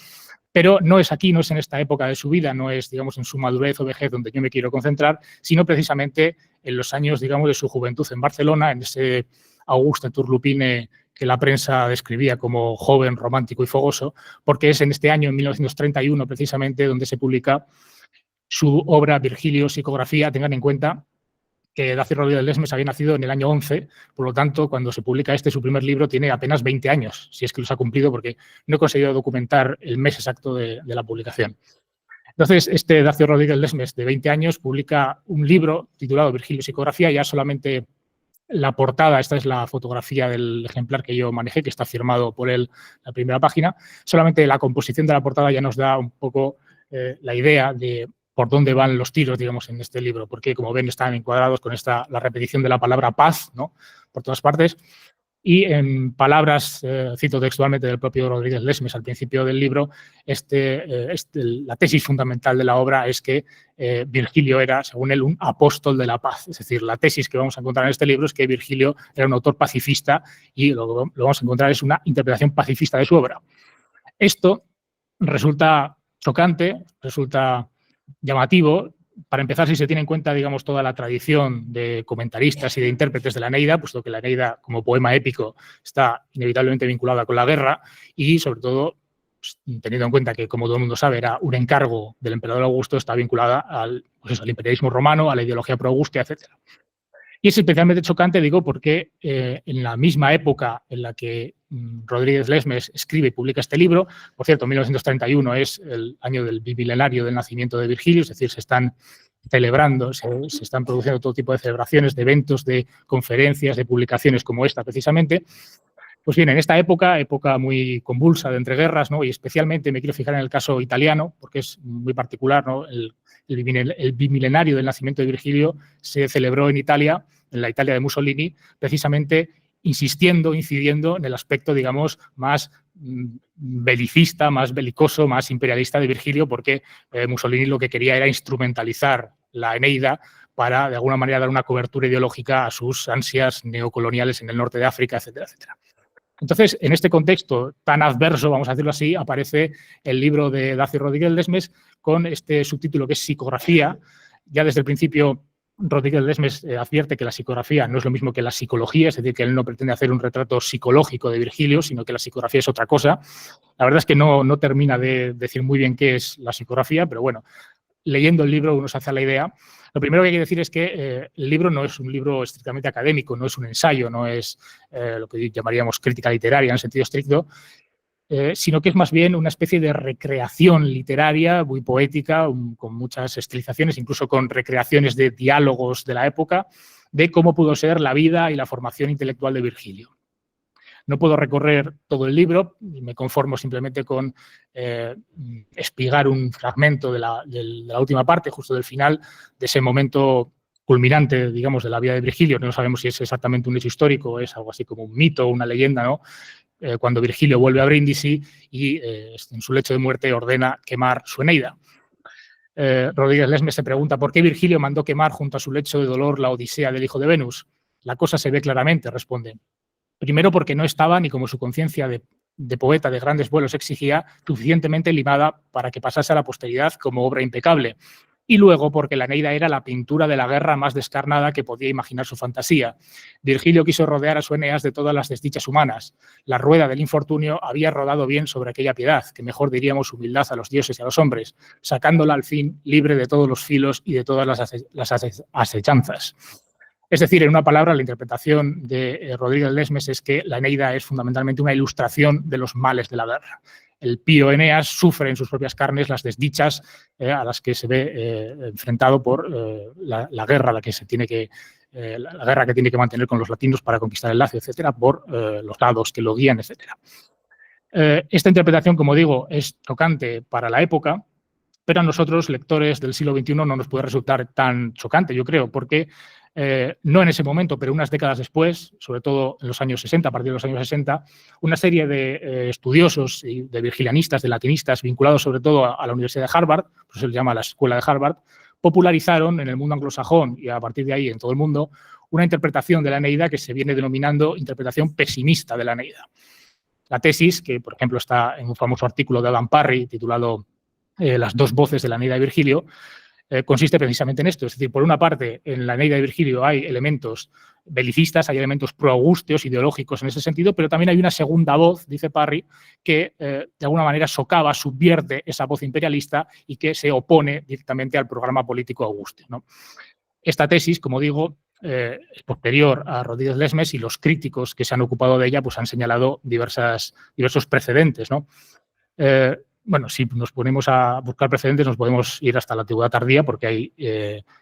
Pero no es aquí, no es en esta época de su vida, no es, digamos, en su madurez o vejez donde yo me quiero concentrar, sino precisamente en los años, digamos, de su juventud en Barcelona, en ese Augusto Turlupine que la prensa describía como joven, romántico y fogoso, porque es en este año, en 1931, precisamente, donde se publica su obra Virgilio, psicografía. Tengan en cuenta que Dacio Rodríguez Lesmes había nacido en el año 11, por lo tanto, cuando se publica su primer libro, tiene apenas 20 años, si es que los ha cumplido, porque no he conseguido documentar el mes exacto de la publicación. Entonces, este Dacio Rodríguez Lesmes, de 20 años, publica un libro titulado Virgilio, psicografía. Ya solamente la portada, esta es la fotografía del ejemplar que yo manejé, que está firmado por él, la primera página. Solamente la composición de la portada ya nos da un poco la idea de por dónde van los tiros, digamos, en este libro, porque, como ven, están encuadrados con la repetición de la palabra paz, ¿no?, por todas partes. Y en palabras, cito textualmente del propio Rodríguez Lesmes al principio del libro, la tesis fundamental de la obra es que Virgilio era, según él, un apóstol de la paz. Es decir, la tesis que vamos a encontrar en este libro es que Virgilio era un autor pacifista, y lo que vamos a encontrar es una interpretación pacifista de su obra. Esto resulta chocante, resulta llamativo, para empezar, si se tiene en cuenta, digamos, toda la tradición de comentaristas y de intérpretes de la Eneida, puesto que la Eneida, como poema épico, está inevitablemente vinculada con la guerra, y sobre todo, teniendo en cuenta que, como todo el mundo sabe, era un encargo del emperador Augusto, está vinculada al imperialismo romano, a la ideología pro-augustia, etc. Y es especialmente chocante, digo, porque en la misma época en la que Rodríguez Lesmes escribe y publica este libro, por cierto, 1931 es el año del bimilenario del nacimiento de Virgilio, es decir, se están celebrando, se están produciendo todo tipo de celebraciones, de eventos, de conferencias, de publicaciones como esta precisamente. Pues bien, en esta época muy convulsa de entreguerras, ¿no?, y especialmente me quiero fijar en el caso italiano, porque es muy particular, ¿no?, el bimilenario del nacimiento de Virgilio se celebró en Italia, en la Italia de Mussolini, precisamente incidiendo en el aspecto, digamos, más belicista, más belicoso, más imperialista de Virgilio, porque Mussolini lo que quería era instrumentalizar la Eneida para, de alguna manera, dar una cobertura ideológica a sus ansias neocoloniales en el norte de África, etcétera, etcétera. Entonces, en este contexto tan adverso, vamos a decirlo así, aparece el libro de Dacio Rodríguez Lesmes con este subtítulo que es Psicografía. Ya desde el principio, Rodríguez Lesmes advierte que la psicografía no es lo mismo que la psicología, es decir, que él no pretende hacer un retrato psicológico de Virgilio, sino que la psicografía es otra cosa. La verdad es que no termina de decir muy bien qué es la psicografía, pero bueno, leyendo el libro uno se hace la idea. Lo primero que hay que decir es que el libro no es un libro estrictamente académico, no es un ensayo, no es lo que llamaríamos crítica literaria en el sentido estricto, sino que es más bien una especie de recreación literaria muy poética, con muchas estilizaciones, incluso con recreaciones de diálogos de la época, de cómo pudo ser la vida y la formación intelectual de Virgilio. No puedo recorrer todo el libro, me conformo simplemente con espigar un fragmento de la última parte, justo del final, de ese momento culminante, digamos, de la vida de Virgilio. No sabemos si es exactamente un hecho histórico o es algo así como un mito o una leyenda, ¿no?, cuando Virgilio vuelve a Brindisi y en su lecho de muerte ordena quemar su Eneida. Rodríguez Lesmes se pregunta por qué Virgilio mandó quemar junto a su lecho de dolor la Odisea del hijo de Venus. La cosa se ve claramente, responde. Primero porque no estaba, ni como su conciencia de poeta de grandes vuelos exigía, suficientemente limada para que pasase a la posteridad como obra impecable. Y luego porque la Eneida era la pintura de la guerra más descarnada que podía imaginar su fantasía. Virgilio quiso rodear a su Eneas de todas las desdichas humanas. La rueda del infortunio había rodado bien sobre aquella piedad, que mejor diríamos humildad a los dioses y a los hombres, sacándola al fin libre de todos los filos y de todas las asechanzas. Es decir, en una palabra, la interpretación de Rodríguez Lesmes es que la Eneida es fundamentalmente una ilustración de los males de la guerra. El pío Eneas sufre en sus propias carnes las desdichas a las que se ve enfrentado por la guerra la guerra que tiene que mantener con los latinos para conquistar el Lacio, etcétera, por los dados que lo guían, etcétera. Esta interpretación, como digo, es tocante para la época, pero a nosotros, lectores del siglo XXI, no nos puede resultar tan chocante, yo creo, porque no en ese momento, pero unas décadas después, sobre todo en los años 60, a partir de los años 60, una serie de estudiosos y de virgilianistas, de latinistas, vinculados sobre todo a la Universidad de Harvard, por eso se le llama la Escuela de Harvard, popularizaron en el mundo anglosajón y a partir de ahí en todo el mundo una interpretación de la Eneida que se viene denominando interpretación pesimista de la Eneida. La tesis, que por ejemplo está en un famoso artículo de Adam Parry titulado Las dos voces de la Eneida de Virgilio, consiste precisamente en esto. Es decir, por una parte, en la Eneida de Virgilio hay elementos belicistas, hay elementos proaugusteos, ideológicos en ese sentido, pero también hay una segunda voz, dice Parry, que de alguna manera socava, subvierte esa voz imperialista y que se opone directamente al programa político augusteo, ¿no? Esta tesis, como digo, es posterior a Rodríguez Lesmes y los críticos que se han ocupado de ella pues han señalado diversos precedentes, ¿no? Bueno, si nos ponemos a buscar precedentes nos podemos ir hasta la antigüedad tardía porque hay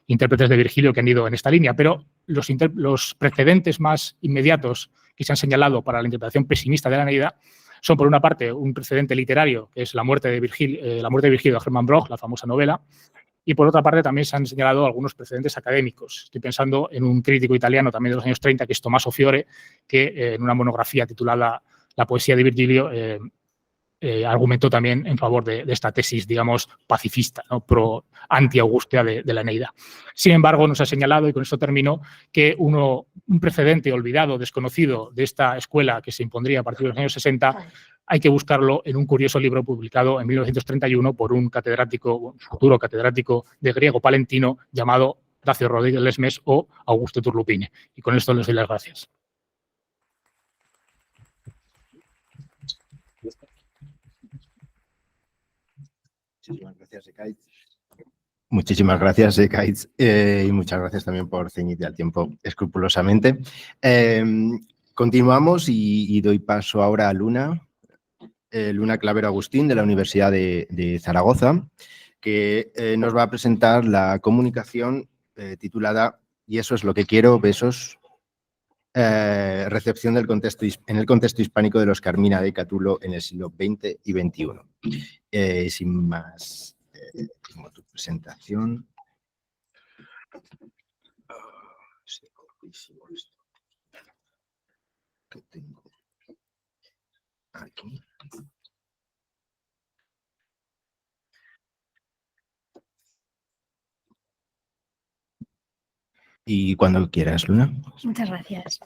intérpretes de Virgilio que han ido en esta línea, pero los precedentes más inmediatos que se han señalado para la interpretación pesimista de la Eneida son, por una parte, un precedente literario, que es la muerte de Virgilio de Hermann Broch, la famosa novela, y por otra parte también se han señalado algunos precedentes académicos. Estoy pensando en un crítico italiano también de los años 30, que es Tommaso Fiore, que en una monografía titulada La poesía de Virgilio argumentó también en favor de esta tesis, digamos, pacifista, ¿no? Anti-augustea de la Eneida. Sin embargo, nos ha señalado, y con esto termino, que un precedente olvidado, desconocido de esta escuela que se impondría a partir de los años 60, hay que buscarlo en un curioso libro publicado en 1931 por un futuro catedrático de griego palentino llamado Dacio Rodríguez Lesmes o Augusto Turlupine. Y con esto les doy las gracias. Muchísimas gracias, Ekaitz. Muchísimas gracias, Ekaitz, y muchas gracias también por ceñirte al tiempo escrupulosamente. Continuamos y doy paso ahora a Luna Clavero Agustín, de la Universidad de Zaragoza, que nos va a presentar la comunicación titulada "Y eso es lo que quiero, besos", recepción en el contexto hispánico de los Carmina de Catulo en el siglo XX y XXI. Sin más, tengo tu presentación. Es cortísimo esto. Que tengo aquí. Y cuando quieras, Luna. Muchas gracias.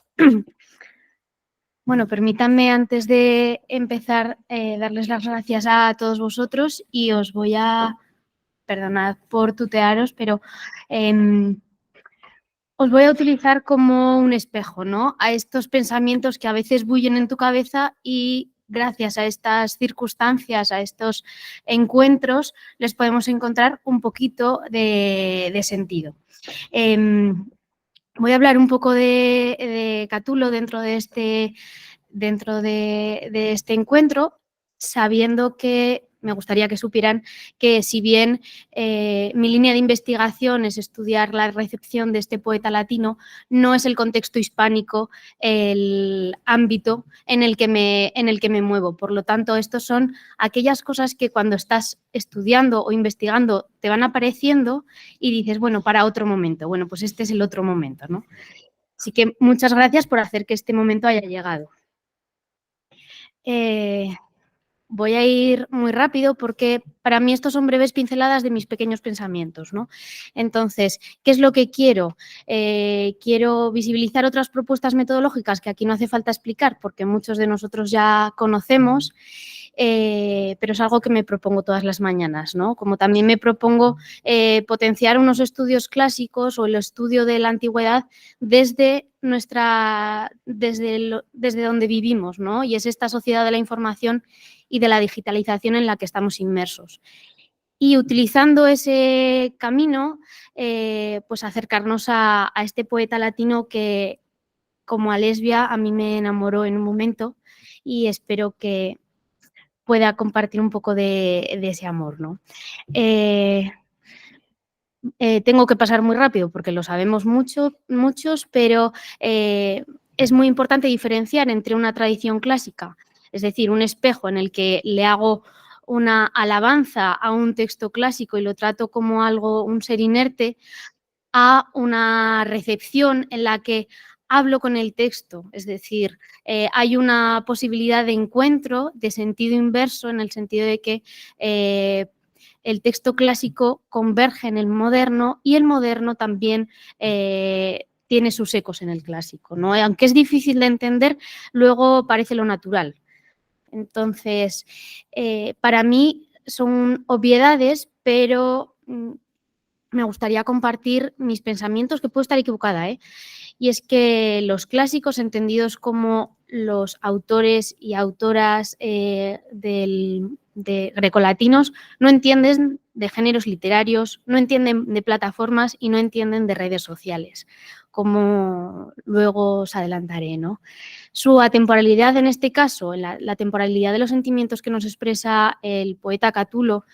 Bueno, permítanme antes de empezar darles las gracias a todos vosotros y os voy a, perdonad por tutearos, pero os voy a utilizar como un espejo, ¿no? A estos pensamientos que a veces bullen en tu cabeza y gracias a estas circunstancias, a estos encuentros, les podemos encontrar un poquito de sentido. Voy a hablar un poco de Catulo dentro de este encuentro, sabiendo que me gustaría que supieran que si bien mi línea de investigación es estudiar la recepción de este poeta latino, no es el contexto hispánico el ámbito en el que me muevo. Por lo tanto, estos son aquellas cosas que cuando estás estudiando o investigando te van apareciendo y dices, bueno, para otro momento. Bueno, pues este es el otro momento, ¿no? Así que muchas gracias por hacer que este momento haya llegado. Voy a ir muy rápido porque para mí estos son breves pinceladas de mis pequeños pensamientos, ¿no? Entonces, ¿qué es lo que quiero? Quiero visibilizar otras propuestas metodológicas que aquí no hace falta explicar porque muchos de nosotros ya conocemos, pero es algo que me propongo todas las mañanas, ¿no? Como también me propongo potenciar unos estudios clásicos o el estudio de la antigüedad desde desde donde vivimos, ¿no? Y es esta sociedad de la información y de la digitalización en la que estamos inmersos. Y utilizando ese camino, pues acercarnos a este poeta latino que, como a Lesbia, a mí me enamoró en un momento y espero que pueda compartir un poco de ese amor, ¿no? Tengo que pasar muy rápido porque lo sabemos muchos, pero es muy importante diferenciar entre una tradición clásica, es decir, un espejo en el que le hago una alabanza a un texto clásico y lo trato como algo, un ser inerte, a una recepción en la que hablo con el texto, es decir, hay una posibilidad de encuentro, de sentido inverso, en el sentido de que el texto clásico converge en el moderno y el moderno también tiene sus ecos en el clásico, ¿no? Aunque es difícil de entender, luego parece lo natural. Entonces, para mí son obviedades, pero me gustaría compartir mis pensamientos, que puedo estar equivocada, y es que los clásicos, entendidos como los autores y autoras de grecolatinos, no entienden de géneros literarios, no entienden de plataformas y no entienden de redes sociales, como luego os adelantaré, ¿no? Su atemporalidad, en este caso, la temporalidad de los sentimientos que nos expresa el poeta Catulo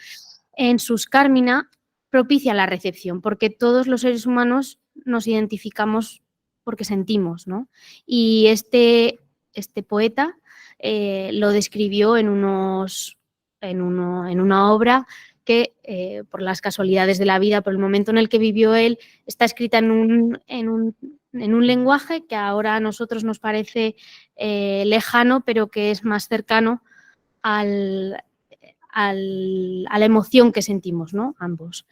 en sus Carmina, propicia la recepción, porque todos los seres humanos nos identificamos porque sentimos, ¿no? Y este poeta lo describió en una obra que, por las casualidades de la vida, por el momento en el que vivió él, está escrita en un lenguaje que ahora a nosotros nos parece lejano, pero que es más cercano a la emoción que sentimos, ¿no? Ambos.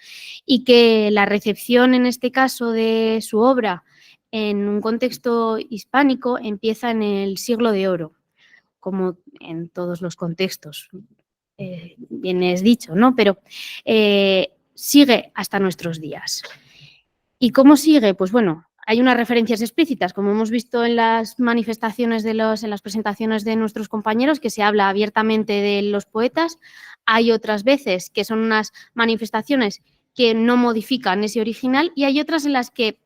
Y que la recepción, en este caso, de su obra en un contexto hispánico empieza en el Siglo de Oro, como en todos los contextos, bien es dicho, ¿no? Pero sigue hasta nuestros días. ¿Y cómo sigue? Pues bueno, hay unas referencias explícitas, como hemos visto en las manifestaciones en las presentaciones de nuestros compañeros, que se habla abiertamente de los poetas. Hay otras veces que son unas manifestaciones que no modifican ese original y hay otras en las que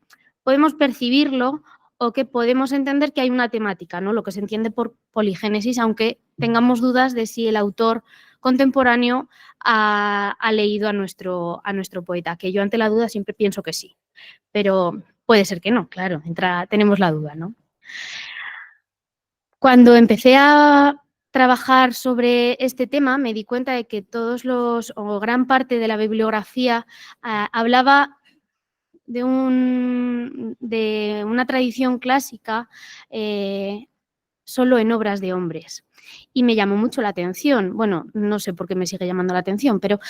podemos percibirlo o que podemos entender que hay una temática, ¿no? Lo que se entiende por poligénesis, aunque tengamos dudas de si el autor contemporáneo ha leído a nuestro poeta, que yo ante la duda siempre pienso que sí, pero puede ser que no, claro, tenemos la duda, ¿no? Cuando empecé a trabajar sobre este tema me di cuenta de que gran parte de la bibliografía hablaba de una tradición clásica solo en obras de hombres. Y me llamó mucho la atención. Bueno, no sé por qué me sigue llamando la atención, pero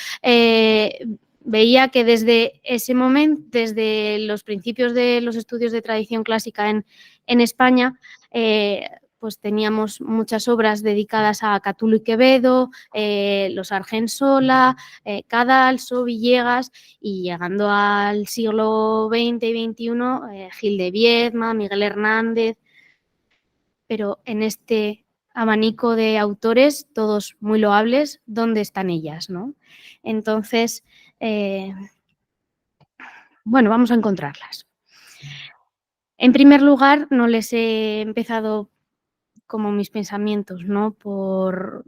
veía que desde ese momento, desde los principios de los estudios de tradición clásica en España, pues teníamos muchas obras dedicadas a Catulo y Quevedo, los Argensola, Cadalso, Villegas, y llegando al siglo XX y XXI, Gil de Viedma, Miguel Hernández, pero en este abanico de autores, todos muy loables, ¿dónde están ellas, no? Entonces, bueno, vamos a encontrarlas. En primer lugar, no les he empezado como mis pensamientos, ¿no? Por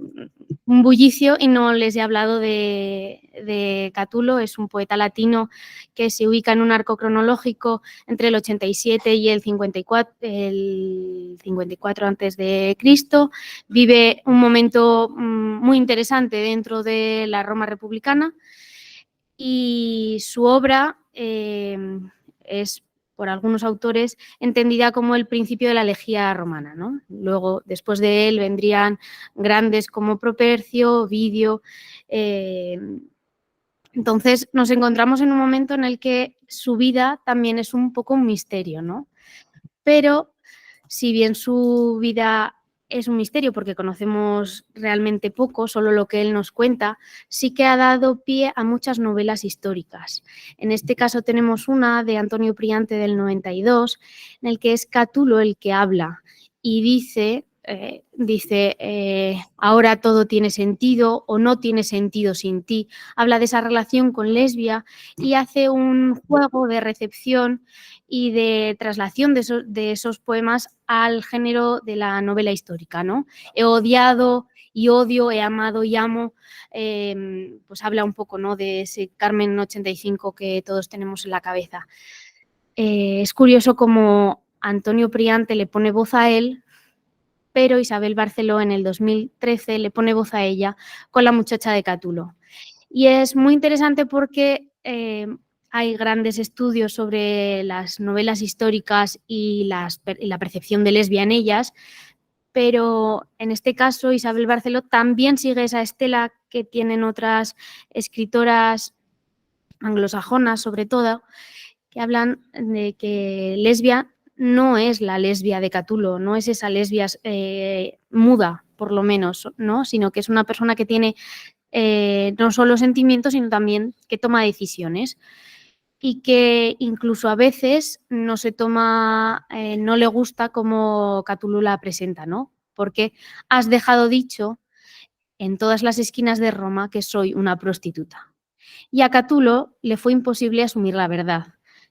un bullicio, y no les he hablado de Catulo. Es un poeta latino que se ubica en un arco cronológico entre el 87 y el 54 antes de Cristo. Vive un momento muy interesante dentro de la Roma republicana y su obra es por algunos autores, entendida como el principio de la elegía romana, ¿no? Luego, después de él, vendrían grandes como Propercio, Ovidio. Entonces, nos encontramos en un momento en el que su vida también es un poco un misterio, ¿no? Pero, si bien su vida es un misterio porque conocemos realmente poco, solo lo que él nos cuenta, sí que ha dado pie a muchas novelas históricas. En este caso tenemos una de Antonio Priante del 92, en el que es Catulo el que habla y dice, ahora todo tiene sentido o no tiene sentido sin ti. Habla de esa relación con Lesbia y hace un juego de recepción y de traslación de esos poemas al género de la novela histórica, ¿no? He odiado y odio, he amado y amo, pues habla un poco, ¿no?, de ese Carmen 85 que todos tenemos en la cabeza. Es curioso cómo Antonio Priante le pone voz a él, pero Isabel Barceló en el 2013 le pone voz a ella con La muchacha de Catulo. Y es muy interesante porque hay grandes estudios sobre las novelas históricas y la percepción de Lesbia en ellas, pero en este caso Isabel Barceló también sigue esa estela que tienen otras escritoras anglosajonas, sobre todo, que hablan de que Lesbia no es la Lesbia de Catulo, no es esa Lesbia muda, por lo menos, ¿no?, sino que es una persona que tiene no solo sentimientos, sino también que toma decisiones y que incluso a veces no se toma, no le gusta como Catulo la presenta, ¿no? Porque has dejado dicho en todas las esquinas de Roma que soy una prostituta. Y a Catulo le fue imposible asumir la verdad,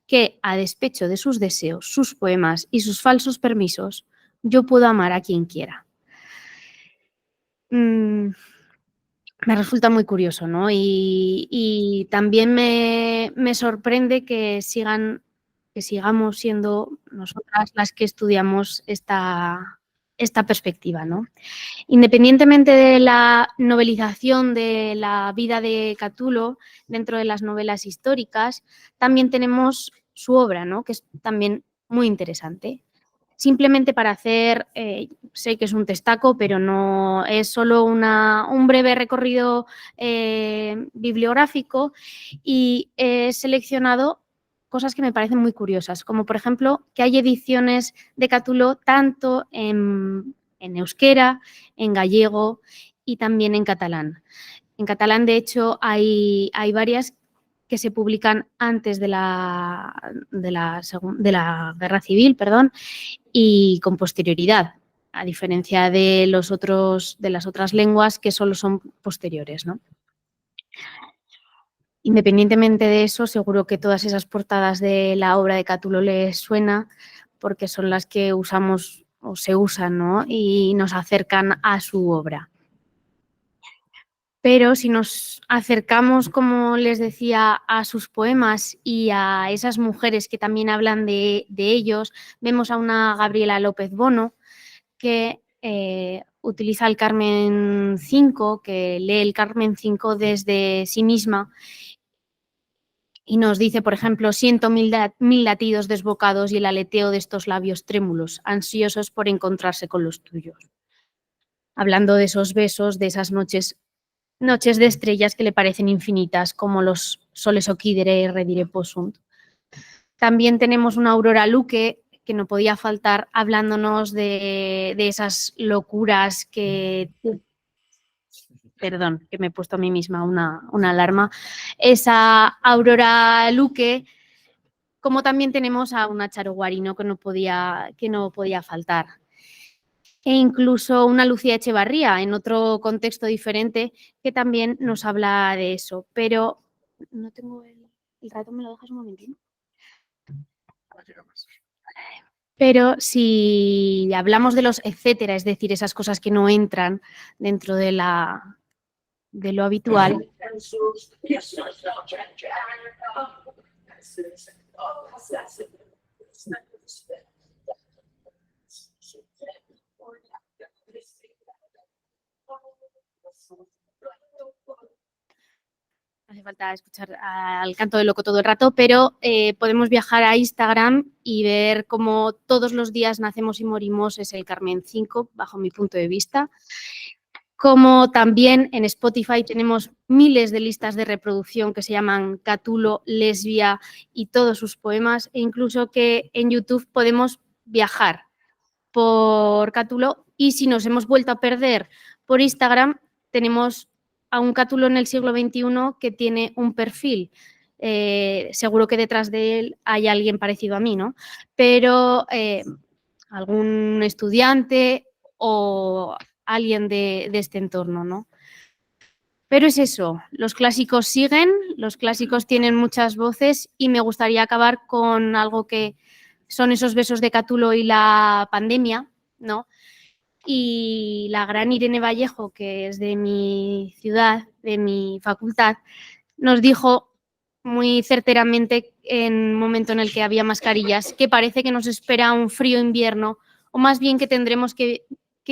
que a despecho de sus deseos, sus poemas y sus falsos permisos, yo puedo amar a quien quiera. Me resulta muy curioso, ¿no? Y también me sorprende que sigamos siendo nosotras las que estudiamos esta perspectiva, ¿no? Independientemente de la novelización de la vida de Catulo dentro de las novelas históricas, también tenemos su obra, ¿no?, que es también muy interesante. Simplemente para hacer, sé que es un testaco, pero no es solo un breve recorrido bibliográfico, y he seleccionado cosas que me parecen muy curiosas, como por ejemplo que hay ediciones de Catulo tanto en euskera, en gallego y también en catalán. En catalán, de hecho, hay varias que se publican antes de la Guerra Civil, y con posterioridad, a diferencia de las otras lenguas que solo son posteriores, ¿no? Independientemente de eso, seguro que todas esas portadas de la obra de Catulo les suena, porque son las que usamos o se usan, ¿no?, y nos acercan a su obra. Pero si nos acercamos, como les decía, a sus poemas y a esas mujeres que también hablan de ellos, vemos a una Gabriela López Bono que utiliza el Carmen V, que lee el Carmen V desde sí misma y nos dice, por ejemplo, siento mil latidos desbocados y el aleteo de estos labios trémulos, ansiosos por encontrarse con los tuyos. Hablando de esos besos, de esas noches de estrellas que le parecen infinitas, como los soles occidere redire possunt. También tenemos una Aurora Luque, que no podía faltar, hablándonos de esas locuras que... Perdón, que me he puesto a mí misma una alarma. Esa Aurora Luque, como también tenemos a una Charo Guarino que no podía faltar. E incluso una Lucía Echevarría, en otro contexto diferente, que también nos habla de eso. Pero no tengo el rato, ¿me lo dejas un momentito? Pero si hablamos de los etcétera, es decir, esas cosas que no entran dentro de lo habitual, hace falta escuchar al canto del loco todo el rato, pero podemos viajar a Instagram y ver cómo todos los días nacemos y morimos es el Carmen 5, bajo mi punto de vista. Como también en Spotify tenemos miles de listas de reproducción que se llaman Catulo, Lesbia y todos sus poemas, e incluso que en YouTube podemos viajar por Catulo, y si nos hemos vuelto a perder por Instagram, tenemos a un Catulo en el siglo XXI que tiene un perfil. Seguro que detrás de él hay alguien parecido a mí, ¿no? Pero algún estudiante o alguien de este entorno, ¿no? Pero es eso, los clásicos siguen, los clásicos tienen muchas voces y me gustaría acabar con algo que son esos besos de Catulo y la pandemia, ¿no? Y la gran Irene Vallejo, que es de mi ciudad, de mi facultad, nos dijo muy certeramente en un momento en el que había mascarillas que parece que nos espera un frío invierno, o más bien que tendremos que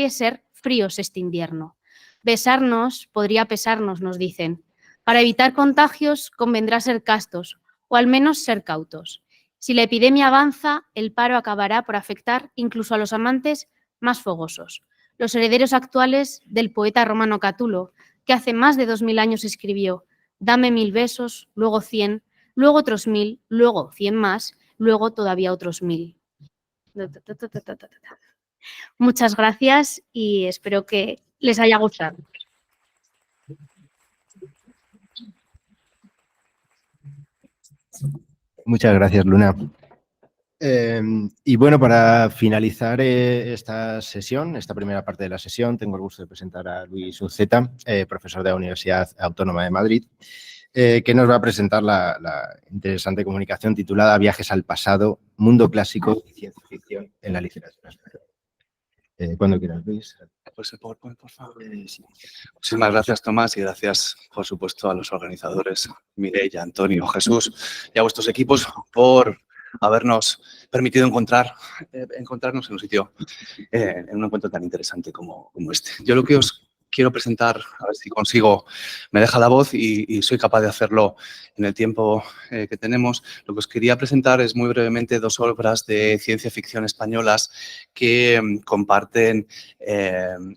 ser fríos este invierno. Besarnos podría pesarnos, nos dicen. Para evitar contagios convendrá ser castos, o al menos ser cautos. Si la epidemia avanza, el paro acabará por afectar incluso a los amantes más fogosos, los herederos actuales del poeta romano Catulo, que hace más de 2000 años escribió: dame 1000 besos, luego 100, luego otros 1000, luego 100 más, luego todavía otros 1000. Muchas gracias y espero que les haya gustado. Muchas gracias, Luna. Y bueno, para finalizar esta sesión, esta primera parte de la sesión, tengo el gusto de presentar a Luis Uceta, profesor de la Universidad Autónoma de Madrid, que nos va a presentar la interesante comunicación titulada Viajes al pasado, mundo clásico y ciencia ficción en la literatura española. Cuando quieras, Luis. Pues el PowerPoint, por favor. Sí. Muchísimas gracias, Tomás, y gracias, por supuesto, a los organizadores, Mireia, Antonio, Jesús, y a vuestros equipos por habernos permitido encontrarnos en un sitio, en un encuentro tan interesante como este. Yo lo que os quiero presentar, a ver si consigo, me deja la voz y soy capaz de hacerlo en el tiempo que tenemos. Lo que os quería presentar es muy brevemente 2 obras de ciencia ficción españolas que comparten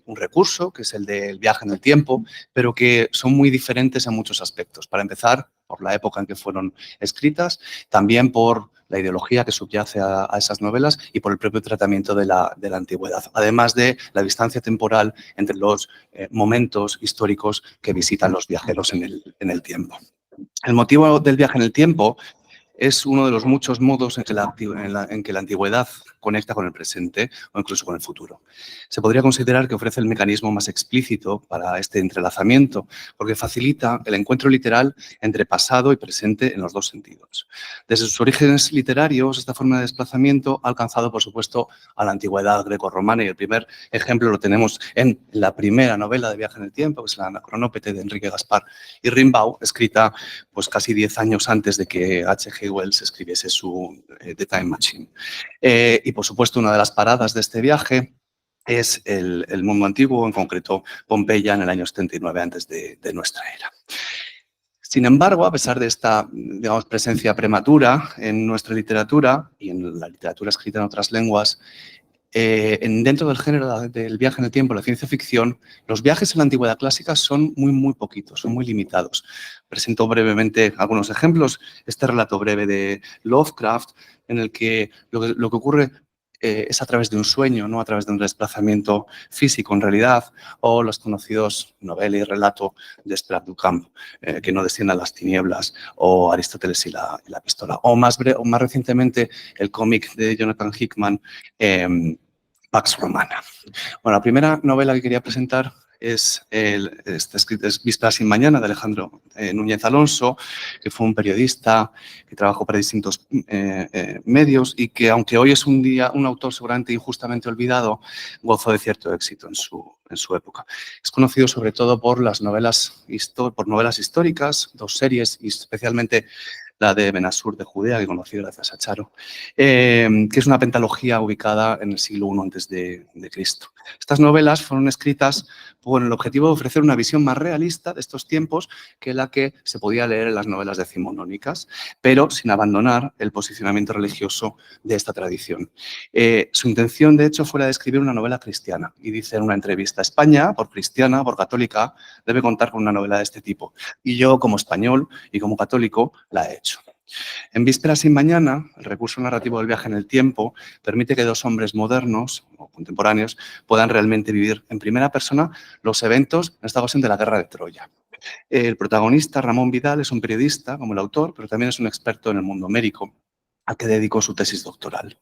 un recurso, que es el del viaje en el tiempo, pero que son muy diferentes en muchos aspectos. Para empezar, por la época en que fueron escritas, también por la ideología que subyace a esas novelas y por el propio tratamiento de la antigüedad, además de la distancia temporal entre los momentos históricos que visitan los viajeros en el tiempo. El motivo del viaje en el tiempo es uno de los muchos modos en que la antigüedad conecta con el presente o incluso con el futuro. Se podría considerar que ofrece el mecanismo más explícito para este entrelazamiento, porque facilita el encuentro literal entre pasado y presente en los dos sentidos. Desde sus orígenes literarios, esta forma de desplazamiento ha alcanzado, por supuesto, a la antigüedad grecorromana, y el primer ejemplo lo tenemos en la primera novela de Viaje en el Tiempo, que es la Anacronópete de Enrique Gaspar y Rimbaud, escrita pues casi 10 años antes de que H.G. Wells escribiese su The Time Machine. Y, por supuesto, una de las paradas de este viaje es el mundo antiguo, en concreto Pompeya, en el año 79 antes de nuestra era. Sin embargo, a pesar de esta, digamos, presencia prematura en nuestra literatura y en la literatura escrita en otras lenguas, dentro del género del viaje en el tiempo, la ciencia ficción, los viajes en la antigüedad clásica son muy poquitos, son muy limitados. Presento brevemente algunos ejemplos. Este relato breve de Lovecraft, en el que lo que ocurre es a través de un sueño, no a través de un desplazamiento físico en realidad, o los conocidos novela y relato de Estrat Ducamp, que no desciende a las tinieblas, o Aristóteles y la pistola, o más recientemente el cómic de Jonathan Hickman, Pax Romana. Bueno, la primera novela que quería presentar es Vísperas sin mañana, de Alejandro Núñez Alonso, que fue un periodista que trabajó para distintos medios y que, aunque hoy es un autor seguramente injustamente olvidado, gozó de cierto éxito en su época. Es conocido sobre todo por las novelas históricas, 2 series, y especialmente la de Benasur de Judea, que conocí gracias a Charo, que es una pentalogía ubicada en el siglo I a.C. Estas novelas fueron escritas con el objetivo de ofrecer una visión más realista de estos tiempos que la que se podía leer en las novelas decimonónicas, pero sin abandonar el posicionamiento religioso de esta tradición. Su intención, de hecho, fue la de escribir una novela cristiana, y dice en una entrevista: España, por cristiana, por católica, debe contar con una novela de este tipo, y yo, como español y como católico, la he hecho. En Vísperas sin mañana, el recurso narrativo del viaje en el tiempo permite que dos hombres modernos o contemporáneos puedan realmente vivir en primera persona los eventos, en esta ocasión, de la Guerra de Troya. El protagonista, Ramón Vidal, es un periodista, como el autor, pero también es un experto en el mundo homérico, al que dedicó su tesis doctoral.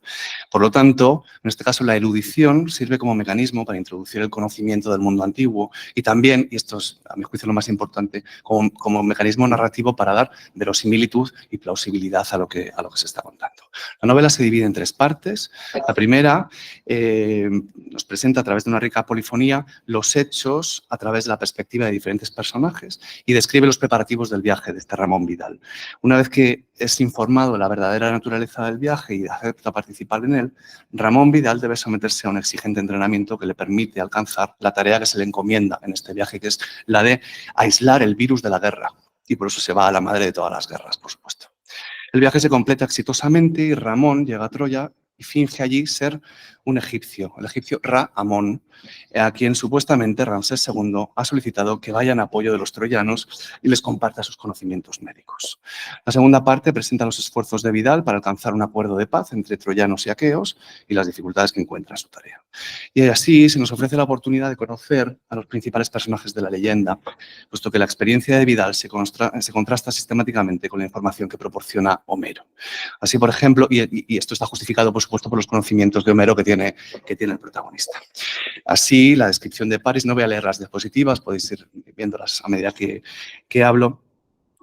Por lo tanto, en este caso, la erudición sirve como mecanismo para introducir el conocimiento del mundo antiguo y también, y esto es a mi juicio lo más importante, como mecanismo narrativo para dar verosimilitud y plausibilidad a lo que se está contando. La novela se divide en 3 partes. La primera nos presenta, a través de una rica polifonía, los hechos a través de la perspectiva de diferentes personajes y describe los preparativos del viaje de este Ramón Vidal. Una vez que es informado de la verdadera naturaleza del viaje y acepta participar en él, Ramón Vidal debe someterse a un exigente entrenamiento que le permite alcanzar la tarea que se le encomienda en este viaje, que es la de aislar el virus de la guerra. Y por eso se va a la madre de todas las guerras, por supuesto. El viaje se completa exitosamente y Ramón llega a Troya y finge allí ser un egipcio, el egipcio Ra-Amón, a quien supuestamente Ramsés II ha solicitado que vaya en apoyo de los troyanos y les comparta sus conocimientos médicos. La segunda parte presenta los esfuerzos de Vidal para alcanzar un acuerdo de paz entre troyanos y aqueos y las dificultades que encuentra en su tarea. Y así se nos ofrece la oportunidad de conocer a los principales personajes de la leyenda, puesto que la experiencia de Vidal se contrasta sistemáticamente con la información que proporciona Homero. Así, por ejemplo, y esto está justificado, por supuesto, por los conocimientos de Homero que tiene el protagonista. Así, la descripción de París, no voy a leer las diapositivas, podéis ir viéndolas a medida que hablo,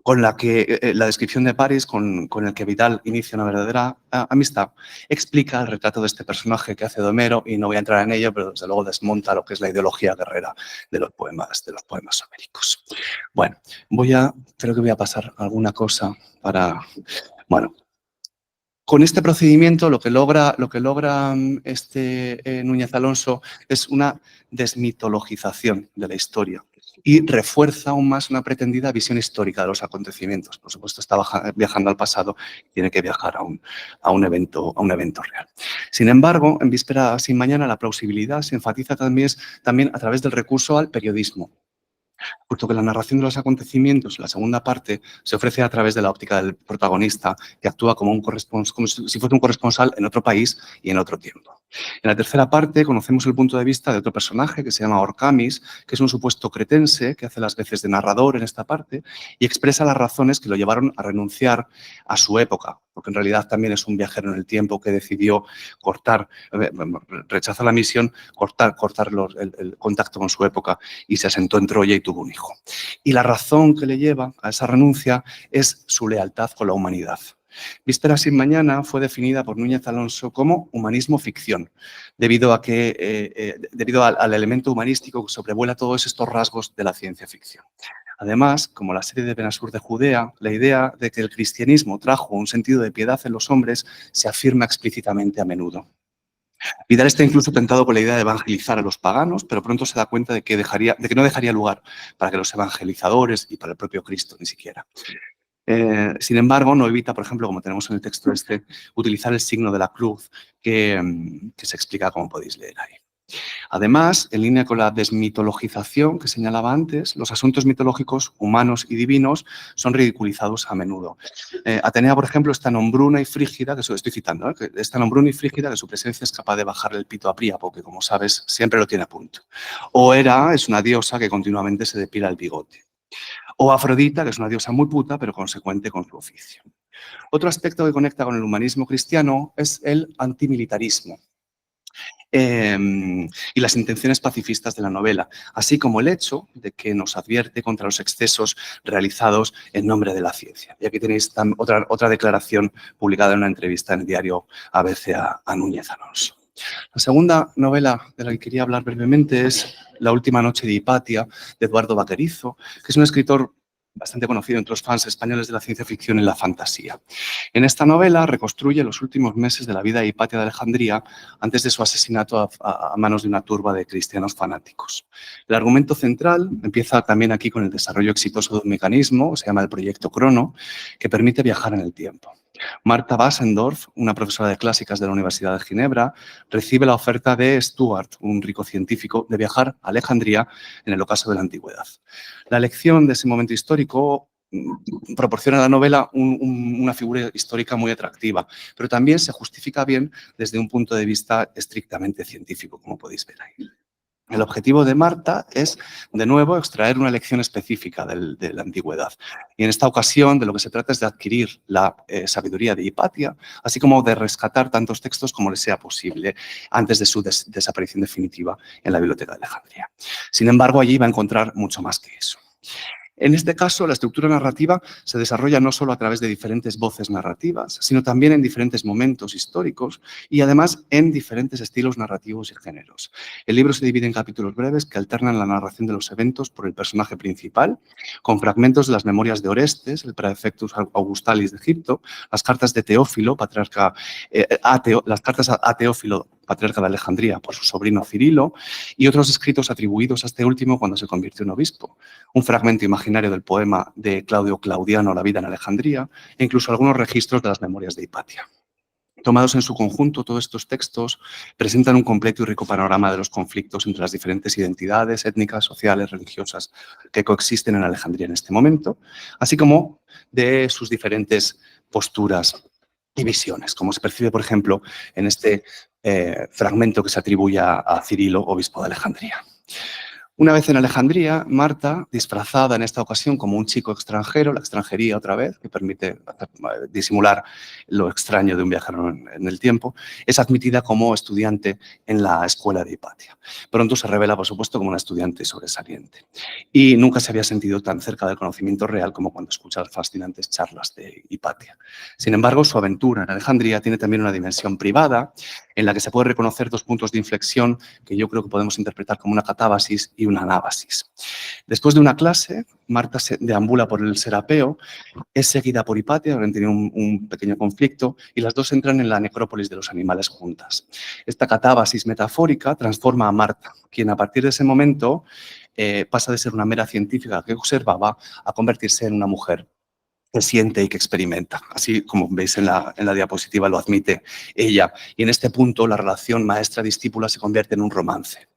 con la que la descripción de París, con el que Vidal inicia una verdadera amistad, explica el retrato de este personaje que hace de Homero, y no voy a entrar en ello, pero desde luego desmonta lo que es la ideología guerrera de los poemas homéricos. Bueno, creo que voy a pasar alguna cosa para... Bueno, con este procedimiento lo que logra Núñez Alonso es una desmitologización de la historia y refuerza aún más una pretendida visión histórica de los acontecimientos. Por supuesto, está viajando al pasado y tiene que viajar a un evento real. Sin embargo, en Víspera sin mañana, la plausibilidad se enfatiza también a través del recurso al periodismo, puesto que la narración de los acontecimientos, la segunda parte, se ofrece a través de la óptica del protagonista, que actúa como si fuese un corresponsal en otro país y en otro tiempo. En la tercera parte conocemos el punto de vista de otro personaje que se llama Orcamis, que es un supuesto cretense que hace las veces de narrador en esta parte y expresa las razones que lo llevaron a renunciar a su época, porque en realidad también es un viajero en el tiempo que decidió rechaza la misión, cortar el contacto con su época y se asentó en Troya y tuvo un hijo. Y la razón que le lleva a esa renuncia es su lealtad con la humanidad. Víspera sin mañana fue definida por Núñez Alonso como humanismo ficción, debido al elemento humanístico que sobrevuela todos estos rasgos de la ciencia ficción. Además, como la serie de Benasur de Judea, la idea de que el cristianismo trajo un sentido de piedad en los hombres se afirma explícitamente a menudo. Vidal está incluso tentado con la idea de evangelizar a los paganos, pero pronto se da cuenta de que no dejaría lugar para que los evangelizadores y para el propio Cristo ni siquiera. Sin embargo, no evita, por ejemplo, como tenemos en el texto utilizar el signo de la cruz que se explica como podéis leer ahí. Además, en línea con la desmitologización que señalaba antes, los asuntos mitológicos humanos y divinos son ridiculizados a menudo. Atenea, por ejemplo, es tan hombruna y frígida, que estoy citando, es tan hombruna y frígida que su presencia es capaz de bajarle el pito a Príapo, que como sabes siempre lo tiene a punto. O Hera es una diosa que continuamente se depila el bigote. O Afrodita, que es una diosa muy puta, pero consecuente con su oficio. Otro aspecto que conecta con el humanismo cristiano es el antimilitarismo y las intenciones pacifistas de la novela, así como el hecho de que nos advierte contra los excesos realizados en nombre de la ciencia. Y aquí tenéis otra declaración publicada en una entrevista en el diario ABC a Núñez Alonso. La segunda novela de la que quería hablar brevemente es La última noche de Hipatia, de Eduardo Vaquerizo, que es un escritor bastante conocido entre los fans españoles de la ciencia ficción y la fantasía. En esta novela reconstruye los últimos meses de la vida de Hipatia de Alejandría antes de su asesinato a manos de una turba de cristianos fanáticos. El argumento central empieza también aquí con el desarrollo exitoso de un mecanismo, se llama el proyecto Crono, que permite viajar en el tiempo. Marta Bassendorf, una profesora de clásicas de la Universidad de Ginebra, recibe la oferta de Stuart, un rico científico, de viajar a Alejandría en el ocaso de la antigüedad. La lección de ese momento histórico proporciona a la novela una figura histórica muy atractiva, pero también se justifica bien desde un punto de vista estrictamente científico, como podéis ver ahí. El objetivo de Marta es, de nuevo, extraer una lección específica de la antigüedad. Y en esta ocasión de lo que se trata es de adquirir la sabiduría de Hipatia, así como de rescatar tantos textos como le sea posible antes de su desaparición definitiva en la Biblioteca de Alejandría. Sin embargo, allí va a encontrar mucho más que eso. En este caso, la estructura narrativa se desarrolla no solo a través de diferentes voces narrativas, sino también en diferentes momentos históricos y además en diferentes estilos narrativos y géneros. El libro se divide en capítulos breves que alternan la narración de los eventos por el personaje principal, con fragmentos de las memorias de Orestes, el Praefectus Augustalis de Egipto, las cartas de Teófilo, las cartas a Teófilo, patriarca de Alejandría, por su sobrino Cirilo, y otros escritos atribuidos a este último cuando se convirtió en obispo. Un fragmento imaginario del poema de Claudio Claudiano, La vida en Alejandría, e incluso algunos registros de las memorias de Hipatia. Tomados en su conjunto, todos estos textos presentan un completo y rico panorama de los conflictos entre las diferentes identidades étnicas, sociales, religiosas que coexisten en Alejandría en este momento, así como de sus diferentes posturas y visiones, como se percibe, por ejemplo, en este fragmento que se atribuye a Cirilo, obispo de Alejandría. Una vez en Alejandría, Marta, disfrazada en esta ocasión como un chico extranjero, la extranjería otra vez, que permite disimular lo extraño de un viajero en el tiempo, es admitida como estudiante en la escuela de Hipatia. Pronto se revela, por supuesto, como una estudiante sobresaliente. Y nunca se había sentido tan cerca del conocimiento real como cuando escucha las fascinantes charlas de Hipatia. Sin embargo, su aventura en Alejandría tiene también una dimensión privada, en la que se puede reconocer dos puntos de inflexión que yo creo que podemos interpretar como una catábasis y una anábasis. Después de una clase, Marta se deambula por el Serapeo, es seguida por Hipatia, habrán tenido un pequeño conflicto, y las dos entran en la necrópolis de los animales juntas. Esta catábasis metafórica transforma a Marta, quien a partir de ese momento pasa de ser una mera científica que observaba a convertirse en una mujer que siente y que experimenta. Así como veis en la diapositiva lo admite ella. Y en este punto la relación maestra-discípula se convierte en un romance.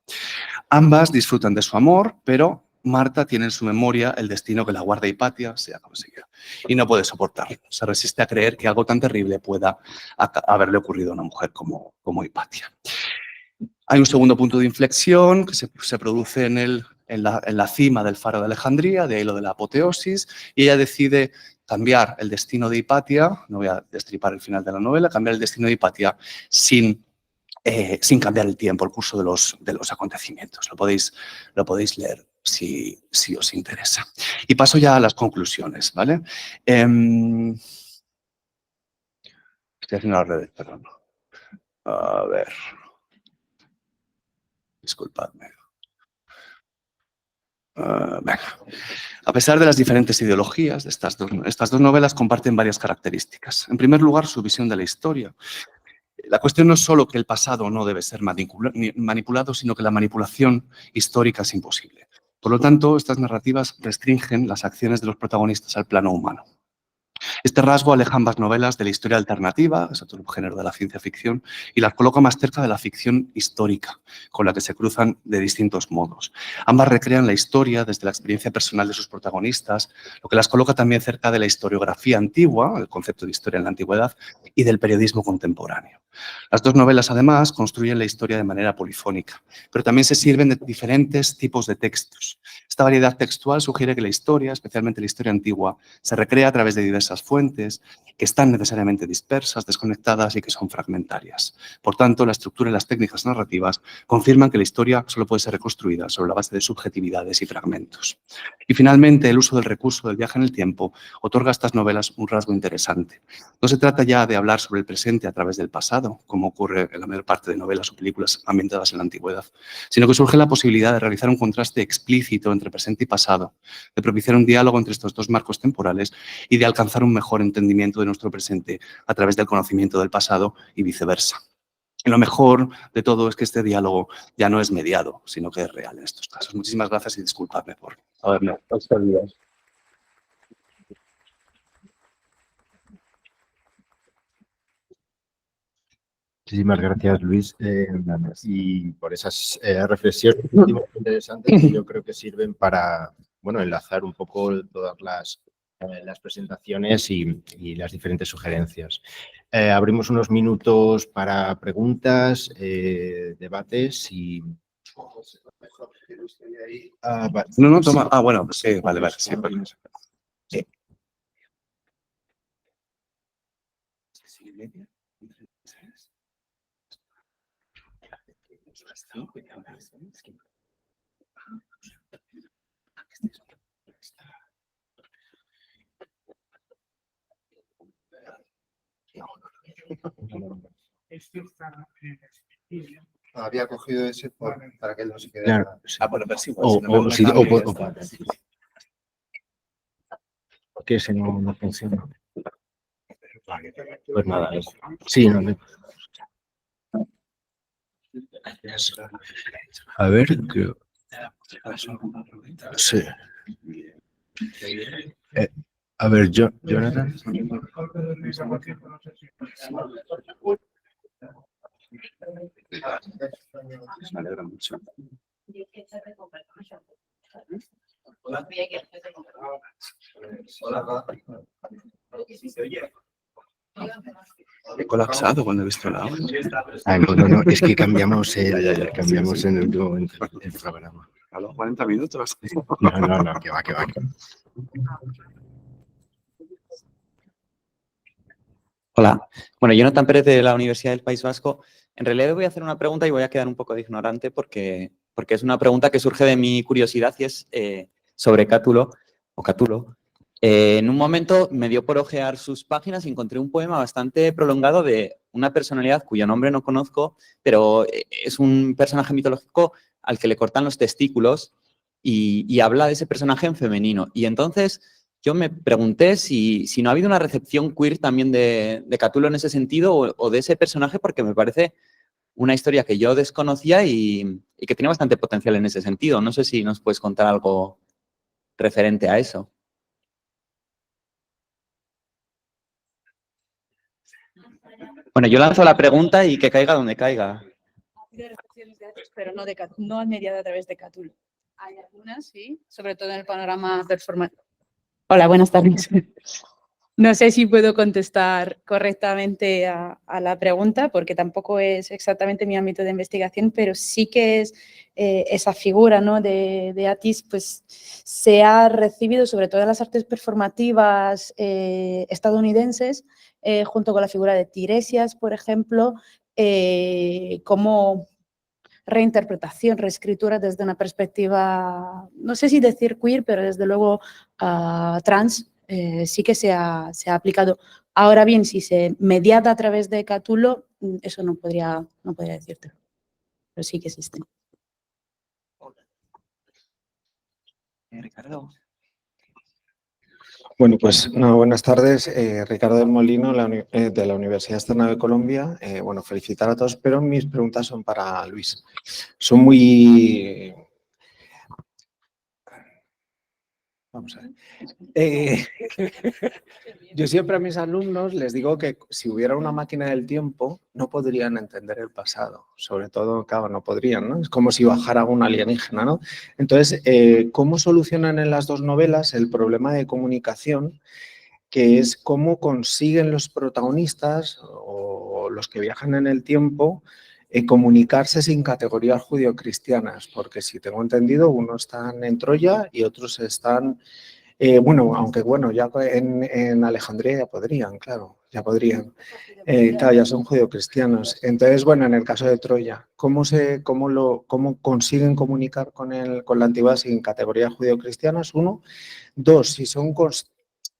Ambas disfrutan de su amor, pero Marta tiene en su memoria el destino que la guarda Hipatia, sea como sea, y no puede soportarlo. Se resiste a creer que algo tan terrible pueda haberle ocurrido a una mujer como Hipatia. Hay un segundo punto de inflexión que se produce en la cima del faro de Alejandría, de ahí lo de la apoteosis, y ella decide cambiar el destino de Hipatia, no voy a destripar el final de la novela, cambiar el destino de Hipatia sin cambiar el tiempo, el curso de los acontecimientos. Lo podéis leer si os interesa. Y paso ya a las conclusiones, ¿vale? Estoy haciendo las redes, perdón. A ver. Disculpadme. Venga. A pesar de las diferentes ideologías, estas dos novelas comparten varias características. En primer lugar, su visión de la historia. La cuestión no es solo que el pasado no debe ser manipulado, sino que la manipulación histórica es imposible. Por lo tanto, estas narrativas restringen las acciones de los protagonistas al plano humano. Este rasgo aleja ambas novelas de la historia alternativa, es otro género de la ciencia ficción, y las coloca más cerca de la ficción histórica, con la que se cruzan de distintos modos. Ambas recrean la historia desde la experiencia personal de sus protagonistas, lo que las coloca también cerca de la historiografía antigua, el concepto de historia en la antigüedad, y del periodismo contemporáneo. Las dos novelas, además, construyen la historia de manera polifónica, pero también se sirven de diferentes tipos de textos. Esta variedad textual sugiere que la historia, especialmente la historia antigua, se recrea a través de diversas fuentes que están necesariamente dispersas, desconectadas y que son fragmentarias. Por tanto, la estructura y las técnicas narrativas confirman que la historia solo puede ser reconstruida sobre la base de subjetividades y fragmentos. Y finalmente, el uso del recurso del viaje en el tiempo otorga a estas novelas un rasgo interesante. No se trata ya de hablar sobre el presente a través del pasado, como ocurre en la mayor parte de novelas o películas ambientadas en la antigüedad, sino que surge la posibilidad de realizar un contraste explícito entre presente y pasado, de propiciar un diálogo entre estos dos marcos temporales y de alcanzar un mejor entendimiento de nuestro presente a través del conocimiento del pasado y viceversa. Y lo mejor de todo es que este diálogo ya no es mediado, sino que es real en estos casos. Muchísimas gracias y disculpadme por haberme extendido. Muchísimas gracias, Luis, y por esas reflexiones interesantes que yo creo que sirven para, bueno, enlazar un poco todas las presentaciones y las diferentes sugerencias. Abrimos unos minutos para preguntas, debates y... No, toma. Ah, bueno, sí, vale, sí. Sí. Había cogido ese para que él no se quede. Claro, sí. Bueno, pero sí, porque ese no funciona. Vale, pues nada, sí, no. A ver, creo. Sí. A ver, Jonathan. Me alegra mucho. He colapsado cuando he visto la audio. No, es que cambiamos en el último momento el programa. A los 40 minutos. No, que va. Hola, bueno, Jonathan Pérez de la Universidad del País Vasco. En realidad voy a hacer una pregunta y voy a quedar un poco de ignorante porque es una pregunta que surge de mi curiosidad y es sobre Cátulo o Catulo. En un momento me dio por ojear sus páginas y encontré un poema bastante prolongado de una personalidad cuyo nombre no conozco, pero es un personaje mitológico al que le cortan los testículos y habla de ese personaje en femenino. Y entonces yo me pregunté si no ha habido una recepción queer también de Catulo en ese sentido o de ese personaje, porque me parece una historia que yo desconocía y que tiene bastante potencial en ese sentido. No sé si nos puedes contar algo referente a eso. Bueno, yo lanzo la pregunta y que caiga donde caiga. Pero no mediada a través de Catulo. Hay algunas, sí, sobre todo en el panorama performático. Hola, buenas tardes. No sé si puedo contestar correctamente a la pregunta, porque tampoco es exactamente mi ámbito de investigación, pero sí que es esa figura, ¿no?, de Atis, pues se ha recibido, sobre todo en las artes performativas estadounidenses, junto con la figura de Tiresias, por ejemplo, como reinterpretación, reescritura desde una perspectiva, no sé si decir queer, pero desde luego trans, sí que se ha aplicado. Ahora bien, si se mediada a través de Catulo, eso no podría decirte, pero sí que existen. Ricardo. Bueno, pues buenas tardes. Ricardo del Molino, de la Universidad Externa de Colombia. Bueno, felicitar a todos, pero mis preguntas son para Luis. Son muy... Vamos a ver. Yo siempre a mis alumnos les digo que si hubiera una máquina del tiempo no podrían entender el pasado. Sobre todo, claro, no podrían, ¿no? Es como si bajara un alienígena, ¿no? Entonces, ¿cómo solucionan en las dos novelas el problema de comunicación, que es cómo consiguen los protagonistas o los que viajan en el tiempo comunicarse sin categorías judio-cristianas? Porque si tengo entendido, unos están en Troya y otros están Bueno, aunque bueno, ya en Alejandría ya podrían, claro, ya podrían. Claro, ya son judeocristianos. Entonces, bueno, en el caso de Troya, ¿cómo consiguen comunicar con la antigüedad sin categorías judeocristianas? Uno. Dos, si son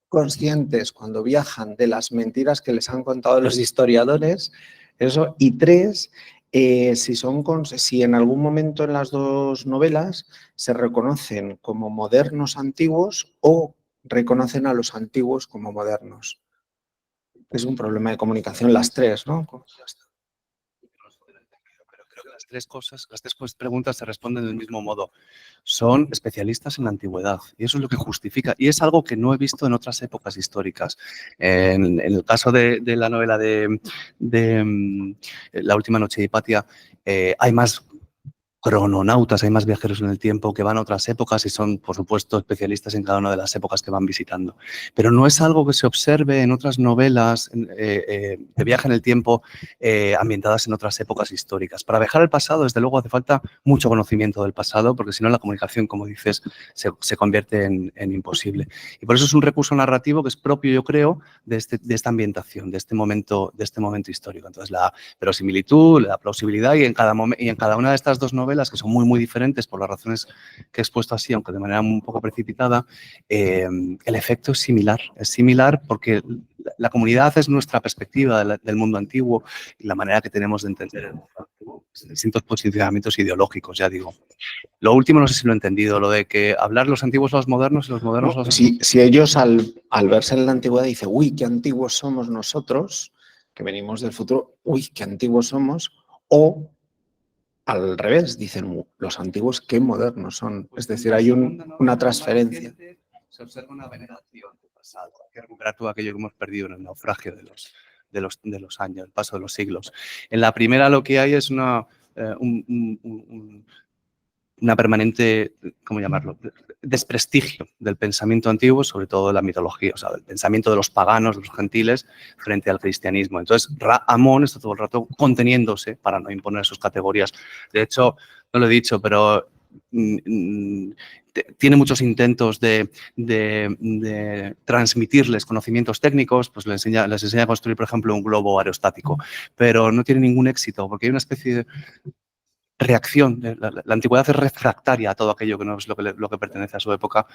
conscientes cuando viajan de las mentiras que les han contado los historiadores, eso. Y tres, si en algún momento en las dos novelas se reconocen como modernos antiguos o reconocen a los antiguos como modernos. Es un problema de comunicación las tres, ¿no? Pero creo que las tres preguntas se responden del mismo modo. Son especialistas en la antigüedad y eso es lo que justifica. Y es algo que no he visto en otras épocas históricas. En el caso de la novela de La última noche de Hipatia, hay más crononautas, hay más viajeros en el tiempo que van a otras épocas y son, por supuesto, especialistas en cada una de las épocas que van visitando. Pero no es algo que se observe en otras novelas de viaje en el tiempo ambientadas en otras épocas históricas. Para viajar al pasado, desde luego, hace falta mucho conocimiento del pasado, porque si no, la comunicación, como dices, se convierte en imposible. Y por eso es un recurso narrativo que es propio, yo creo, de esta ambientación, de este momento histórico. Entonces, la verosimilitud, la plausibilidad y en cada una de estas dos novelas, que son muy, muy diferentes por las razones que he expuesto así, aunque de manera un poco precipitada, el efecto es similar porque la comunidad es nuestra perspectiva del mundo antiguo y la manera que tenemos de entender el mundo antiguo, distintos posicionamientos ideológicos, ya digo. Lo último no sé si lo he entendido, lo de que hablar los antiguos a los modernos y los modernos a los antiguos. Si ellos al verse en la antigüedad dicen, uy, qué antiguos somos nosotros, que venimos del futuro, uy, qué antiguos somos, o al revés, dicen los antiguos, qué modernos son. Es decir, hay una transferencia. Se observa una veneración del pasado. Hay que recuperar todo aquello que hemos perdido en el naufragio de los años, el paso de los siglos. En la primera lo que hay es una permanente, ¿cómo llamarlo?, desprestigio del pensamiento antiguo, sobre todo de la mitología, o sea, del pensamiento de los paganos, de los gentiles, frente al cristianismo. Entonces, Amón está todo el rato conteniéndose para no imponer sus categorías. De hecho, no lo he dicho, pero tiene muchos intentos de transmitirles conocimientos técnicos, pues les enseña a construir, por ejemplo, un globo aerostático, pero no tiene ningún éxito, porque hay una especie de reacción. La antigüedad es refractaria a todo aquello que no es lo que pertenece a su época,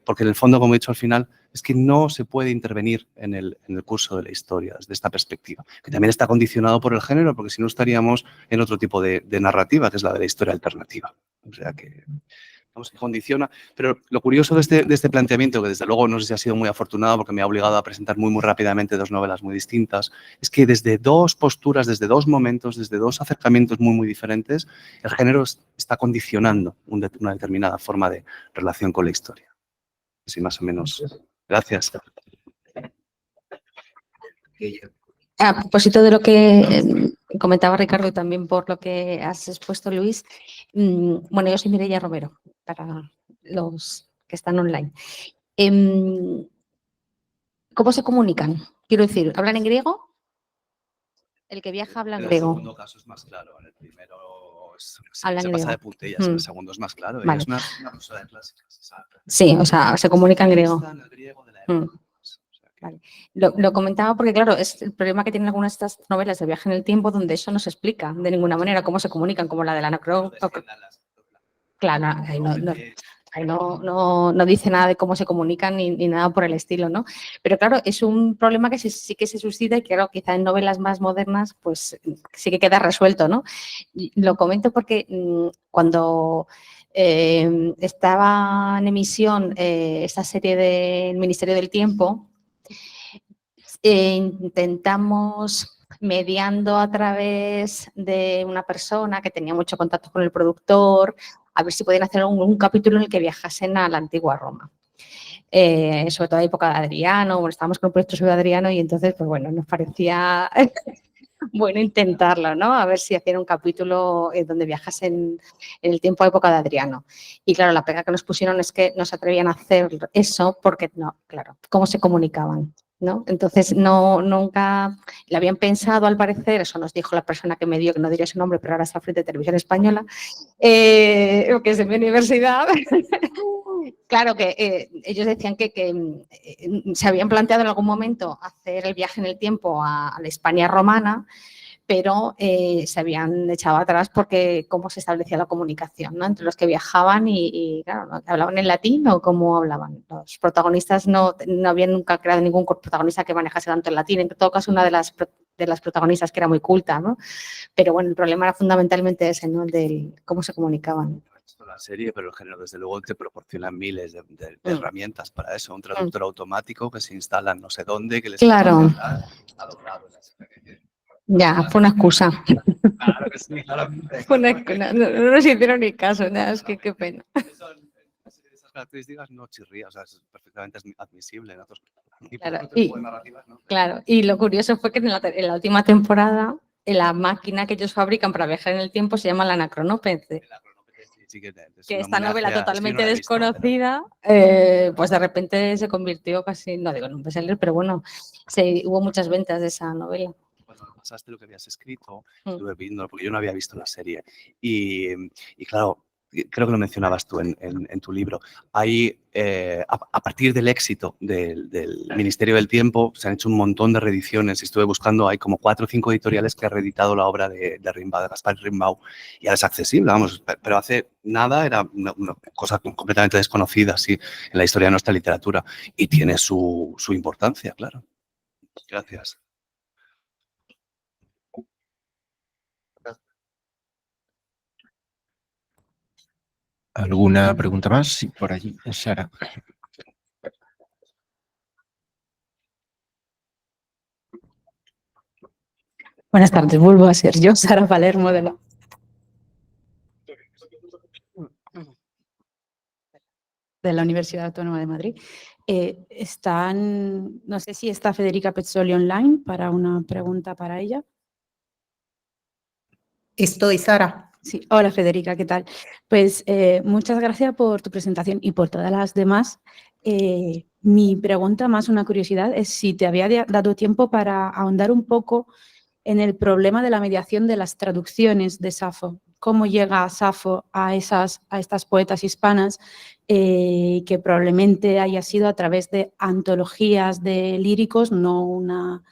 porque en el fondo, como he dicho al final, es que no se puede intervenir en el curso de la historia desde esta perspectiva, que también está condicionado por el género, porque si no estaríamos en otro tipo de narrativa, que es la de la historia alternativa. O sea que se condiciona. Pero lo curioso de este planteamiento, que desde luego no sé si ha sido muy afortunado porque me ha obligado a presentar muy, muy rápidamente dos novelas muy distintas, es que desde dos posturas, desde dos momentos, desde dos acercamientos muy, muy diferentes, el género está condicionando una determinada forma de relación con la historia. Así más o menos. Gracias. A propósito de lo que comentaba Ricardo y también por lo que has expuesto, Luis, bueno, yo soy Mireia Romero, para los que están online. ¿Cómo se comunican? Quiero decir, ¿hablan en griego? El que viaja habla en griego. En el segundo caso es más claro, en el primero se pasa de puntillas, en el segundo es más claro. Vale. Es una profesora de clásicas. Sí, o sea, se comunica en griego. Vale. Lo comentaba porque, claro, es el problema que tienen algunas de estas novelas de viaje en el tiempo donde eso no se explica de ninguna manera, cómo se comunican, como la de la Claro, ahí no dice nada de cómo se comunican ni nada por el estilo, ¿no? Pero claro, es un problema que sí que se suscita y que, claro, quizá en novelas más modernas, pues sí que queda resuelto, ¿no? Y lo comento porque cuando estaba en emisión esta serie del Ministerio del Tiempo, intentamos, mediando a través de una persona que tenía mucho contacto con el productor, a ver si podían hacer un capítulo en el que viajasen a la antigua Roma. Sobre todo a la época de Adriano, bueno, estábamos con un proyecto sobre Adriano y entonces, pues bueno, nos parecía bueno intentarlo, ¿no? A ver si hacían un capítulo donde viajasen en el tiempo a época de Adriano. Y claro, la pega que nos pusieron es que no se atrevían a hacer eso porque, no, claro, ¿cómo se comunicaban? ¿No? Entonces, nunca le habían pensado, al parecer, eso nos dijo la persona que me dio, que no diría su nombre, pero ahora está al frente de Televisión Española, que es de mi universidad, claro que ellos decían que se habían planteado en algún momento hacer el viaje en el tiempo a la Hispania romana, pero se habían echado atrás porque cómo se establecía la comunicación, ¿no?, entre los que viajaban y claro, ¿no?, ¿hablaban en latín o cómo hablaban? Los protagonistas no habían nunca creado ningún protagonista que manejase tanto el latín. En todo caso, una de las protagonistas que era muy culta, ¿no? Pero bueno, el problema era fundamentalmente ese, ¿no?, el del cómo se comunicaban. La serie, pero el género desde luego te proporciona miles de herramientas para eso. Un traductor automático que se instala en no sé dónde, que les Claro. ha logrado la experiencia. Ya, fue una excusa. Claro que sí, claramente. No nos hicieron ni caso, nada, es que qué pena. Esas características no chirría, o sea, es perfectamente admisible en otros Claro, tipos de narrativas, ¿no? Claro, y lo curioso fue que en la última temporada, la máquina que ellos fabrican para viajar en el tiempo se llama la Anacronópete. Sí, que Que esta novela totalmente no la he visto, desconocida, pues de repente se convirtió casi, no digo en un bestseller, pero bueno, hubo muchas ventas de esa novela. Cuando me pasaste lo que habías escrito, estuve viendo, porque yo no había visto la serie. Y claro, creo que lo mencionabas tú en tu libro. Hay, a partir del éxito del Ministerio del Tiempo, se han hecho un montón de reediciones. Estuve buscando, hay como 4 o 5 editoriales que han reeditado la obra de Rimbaud, de Gaspar Rimbaud, y ahora es accesible, vamos, pero hace nada era una cosa completamente desconocida, así, en la historia de nuestra literatura, y tiene su importancia, claro. Gracias. ¿Alguna pregunta más? Sí, por allí, Sara. Buenas tardes, vuelvo a ser yo, Sara Palermo de la Universidad Autónoma de Madrid. No sé si está Federica Pezzoli online para una pregunta para ella. Estoy, Sara. Sí, hola Federica, ¿qué tal? Pues muchas gracias por tu presentación y por todas las demás. Mi pregunta, más una curiosidad, es si te había dado tiempo para ahondar un poco en el problema de la mediación de las traducciones de Safo. ¿Cómo llega Safo a estas poetas hispanas que probablemente haya sido a través de antologías de líricos, no una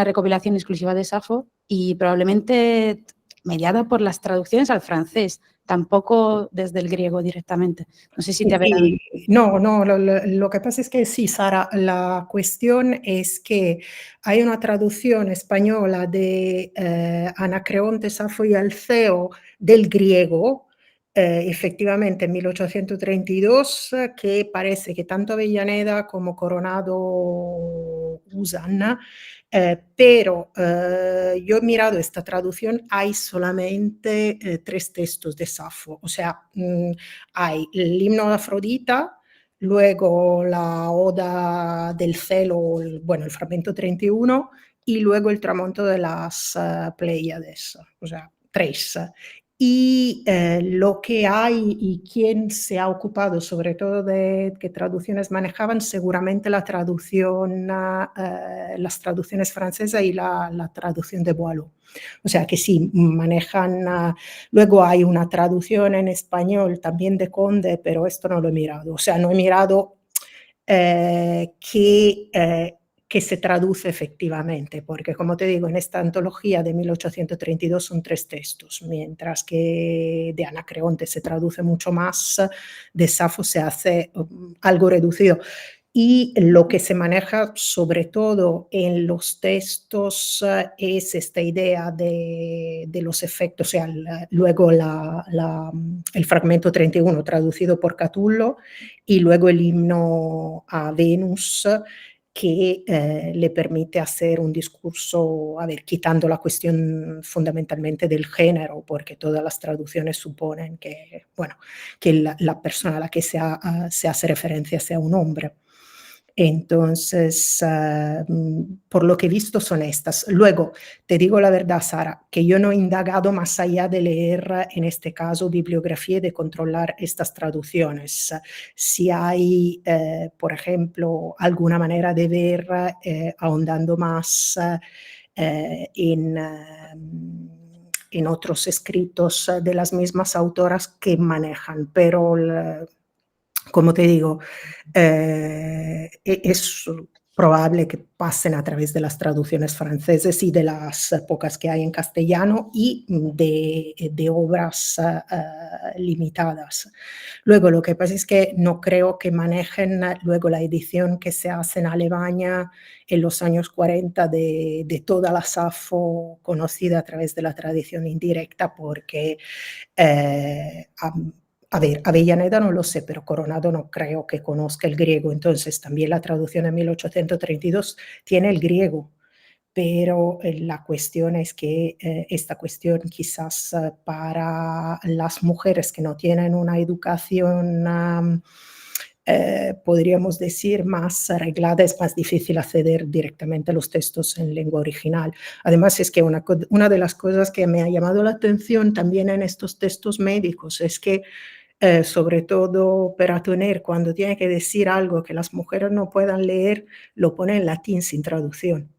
recopilación exclusiva de Safo, y probablemente mediada por las traducciones al francés, tampoco desde el griego directamente? No sé si te había dado... No, lo que pasa es que sí, Sara, la cuestión es que hay una traducción española de Anacreonte, Safo y Alceo del griego, efectivamente en 1832, que parece que tanto Avellaneda como Coronado usan, pero yo he mirado esta traducción, hay solamente 3 textos de Safo, o sea, hay el himno de Afrodita, luego la Oda del Celo, el fragmento 31, y luego el tramonto de las Pléyades, o sea, 3. Y lo que hay y quién se ha ocupado sobre todo de qué traducciones manejaban, seguramente las traducciones francesas y la traducción de Boileau. O sea que sí, manejan. Luego hay una traducción en español también de Conde, pero esto no lo he mirado. O sea, no he mirado que se traduce efectivamente, porque como te digo, en esta antología de 1832 son 3 textos, mientras que de Anacreonte se traduce mucho más, de Safo se hace algo reducido. Y lo que se maneja sobre todo en los textos es esta idea de los efectos, o sea, luego el fragmento 31 traducido por Catullo y luego el himno a Venus, que le permite hacer un discurso, quitando la cuestión fundamentalmente del género, porque todas las traducciones suponen que la persona a la que se hace referencia sea un hombre. Entonces, por lo que he visto son estas. Luego, te digo la verdad, Sara, que yo no he indagado más allá de leer, en este caso, bibliografía y de controlar estas traducciones. Si hay, por ejemplo, alguna manera de ver, ahondando más en otros escritos de las mismas autoras que manejan, pero como te digo, es probable que pasen a través de las traducciones francesas y de las pocas que hay en castellano y de obras limitadas. Luego, lo que pasa es que no creo que manejen luego la edición que se hace en Alemania en los años 40 de toda la Safo conocida a través de la tradición indirecta, porque a ver, Avellaneda no lo sé, pero Coronado no creo que conozca el griego, entonces también la traducción de 1832 tiene el griego, pero la cuestión es que esta cuestión quizás para las mujeres que no tienen una educación, podríamos decir, más arreglada, es más difícil acceder directamente a los textos en lengua original. Además, es que una de las cosas que me ha llamado la atención también en estos textos médicos es que sobre todo Peratoner, cuando tiene que decir algo que las mujeres no puedan leer, lo pone en latín sin traducción.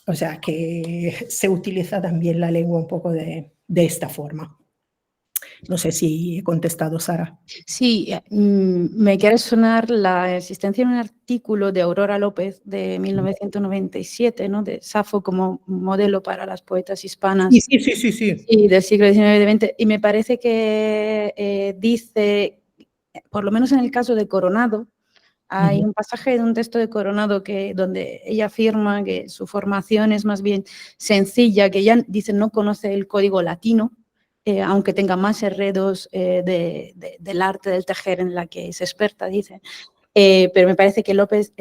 O sea que se utiliza también la lengua un poco de esta forma. No sé si he contestado, Sara. Sí, me quiere sonar la existencia en un artículo de Aurora López de 1997, ¿no? De Safo como modelo para las poetas hispanas. Sí. Y del siglo XIX y XX. Y me parece que dice, por lo menos en el caso de Coronado, hay un pasaje de un texto de Coronado donde ella afirma que su formación es más bien sencilla, que ella dice no conoce el código latino, aunque tenga más enredos del arte del tejer en la que es experta, dice. Pero me parece que López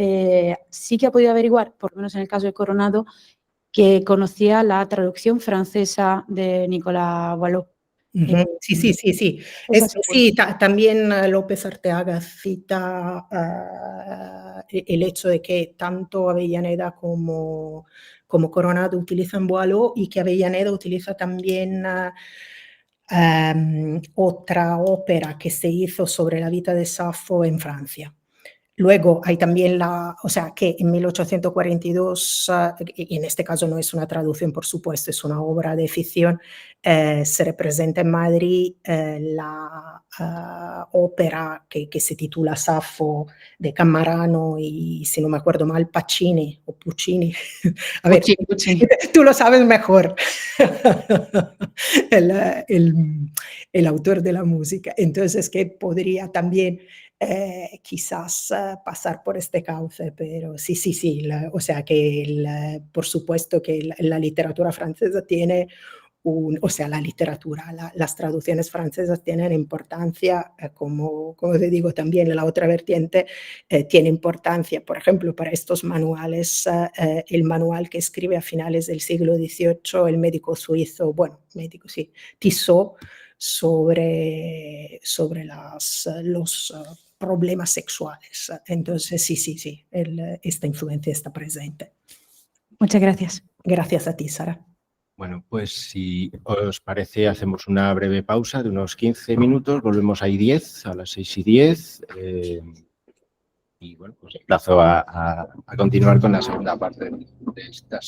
sí que ha podido averiguar, por lo menos en el caso de Coronado, que conocía la traducción francesa de Nicolas Boileau. Sí. Sí, también López Arteaga cita el hecho de que tanto Avellaneda como Coronado utilizan Boileau y que Avellaneda utiliza también otra ópera que se hizo sobre la vida de Safo en Francia. Luego hay también o sea, que en 1842, y en este caso no es una traducción, por supuesto, es una obra de ficción, se representa en Madrid la ópera que se titula Safo de Camarano y, si no me acuerdo mal, Pacini o Puccini. A ver, Puccini. Tú lo sabes mejor, el autor de la música. Entonces, que podría también quizás pasar por este cauce, pero sí, o sea que por supuesto que la literatura francesa tiene o sea, las traducciones francesas tienen importancia, como te digo también, la otra vertiente tiene importancia, por ejemplo, para estos manuales, el manual que escribe a finales del siglo XVIII el médico suizo, Tissot, sobre los problemas sexuales. Entonces, sí, esta influencia está presente. Muchas gracias. Gracias a ti, Sara. Bueno, pues si os parece, hacemos una breve pausa de unos 15 minutos, volvemos ahí 10, a las 6:10. Y bueno, pues emplazo a continuar con la segunda parte de estas.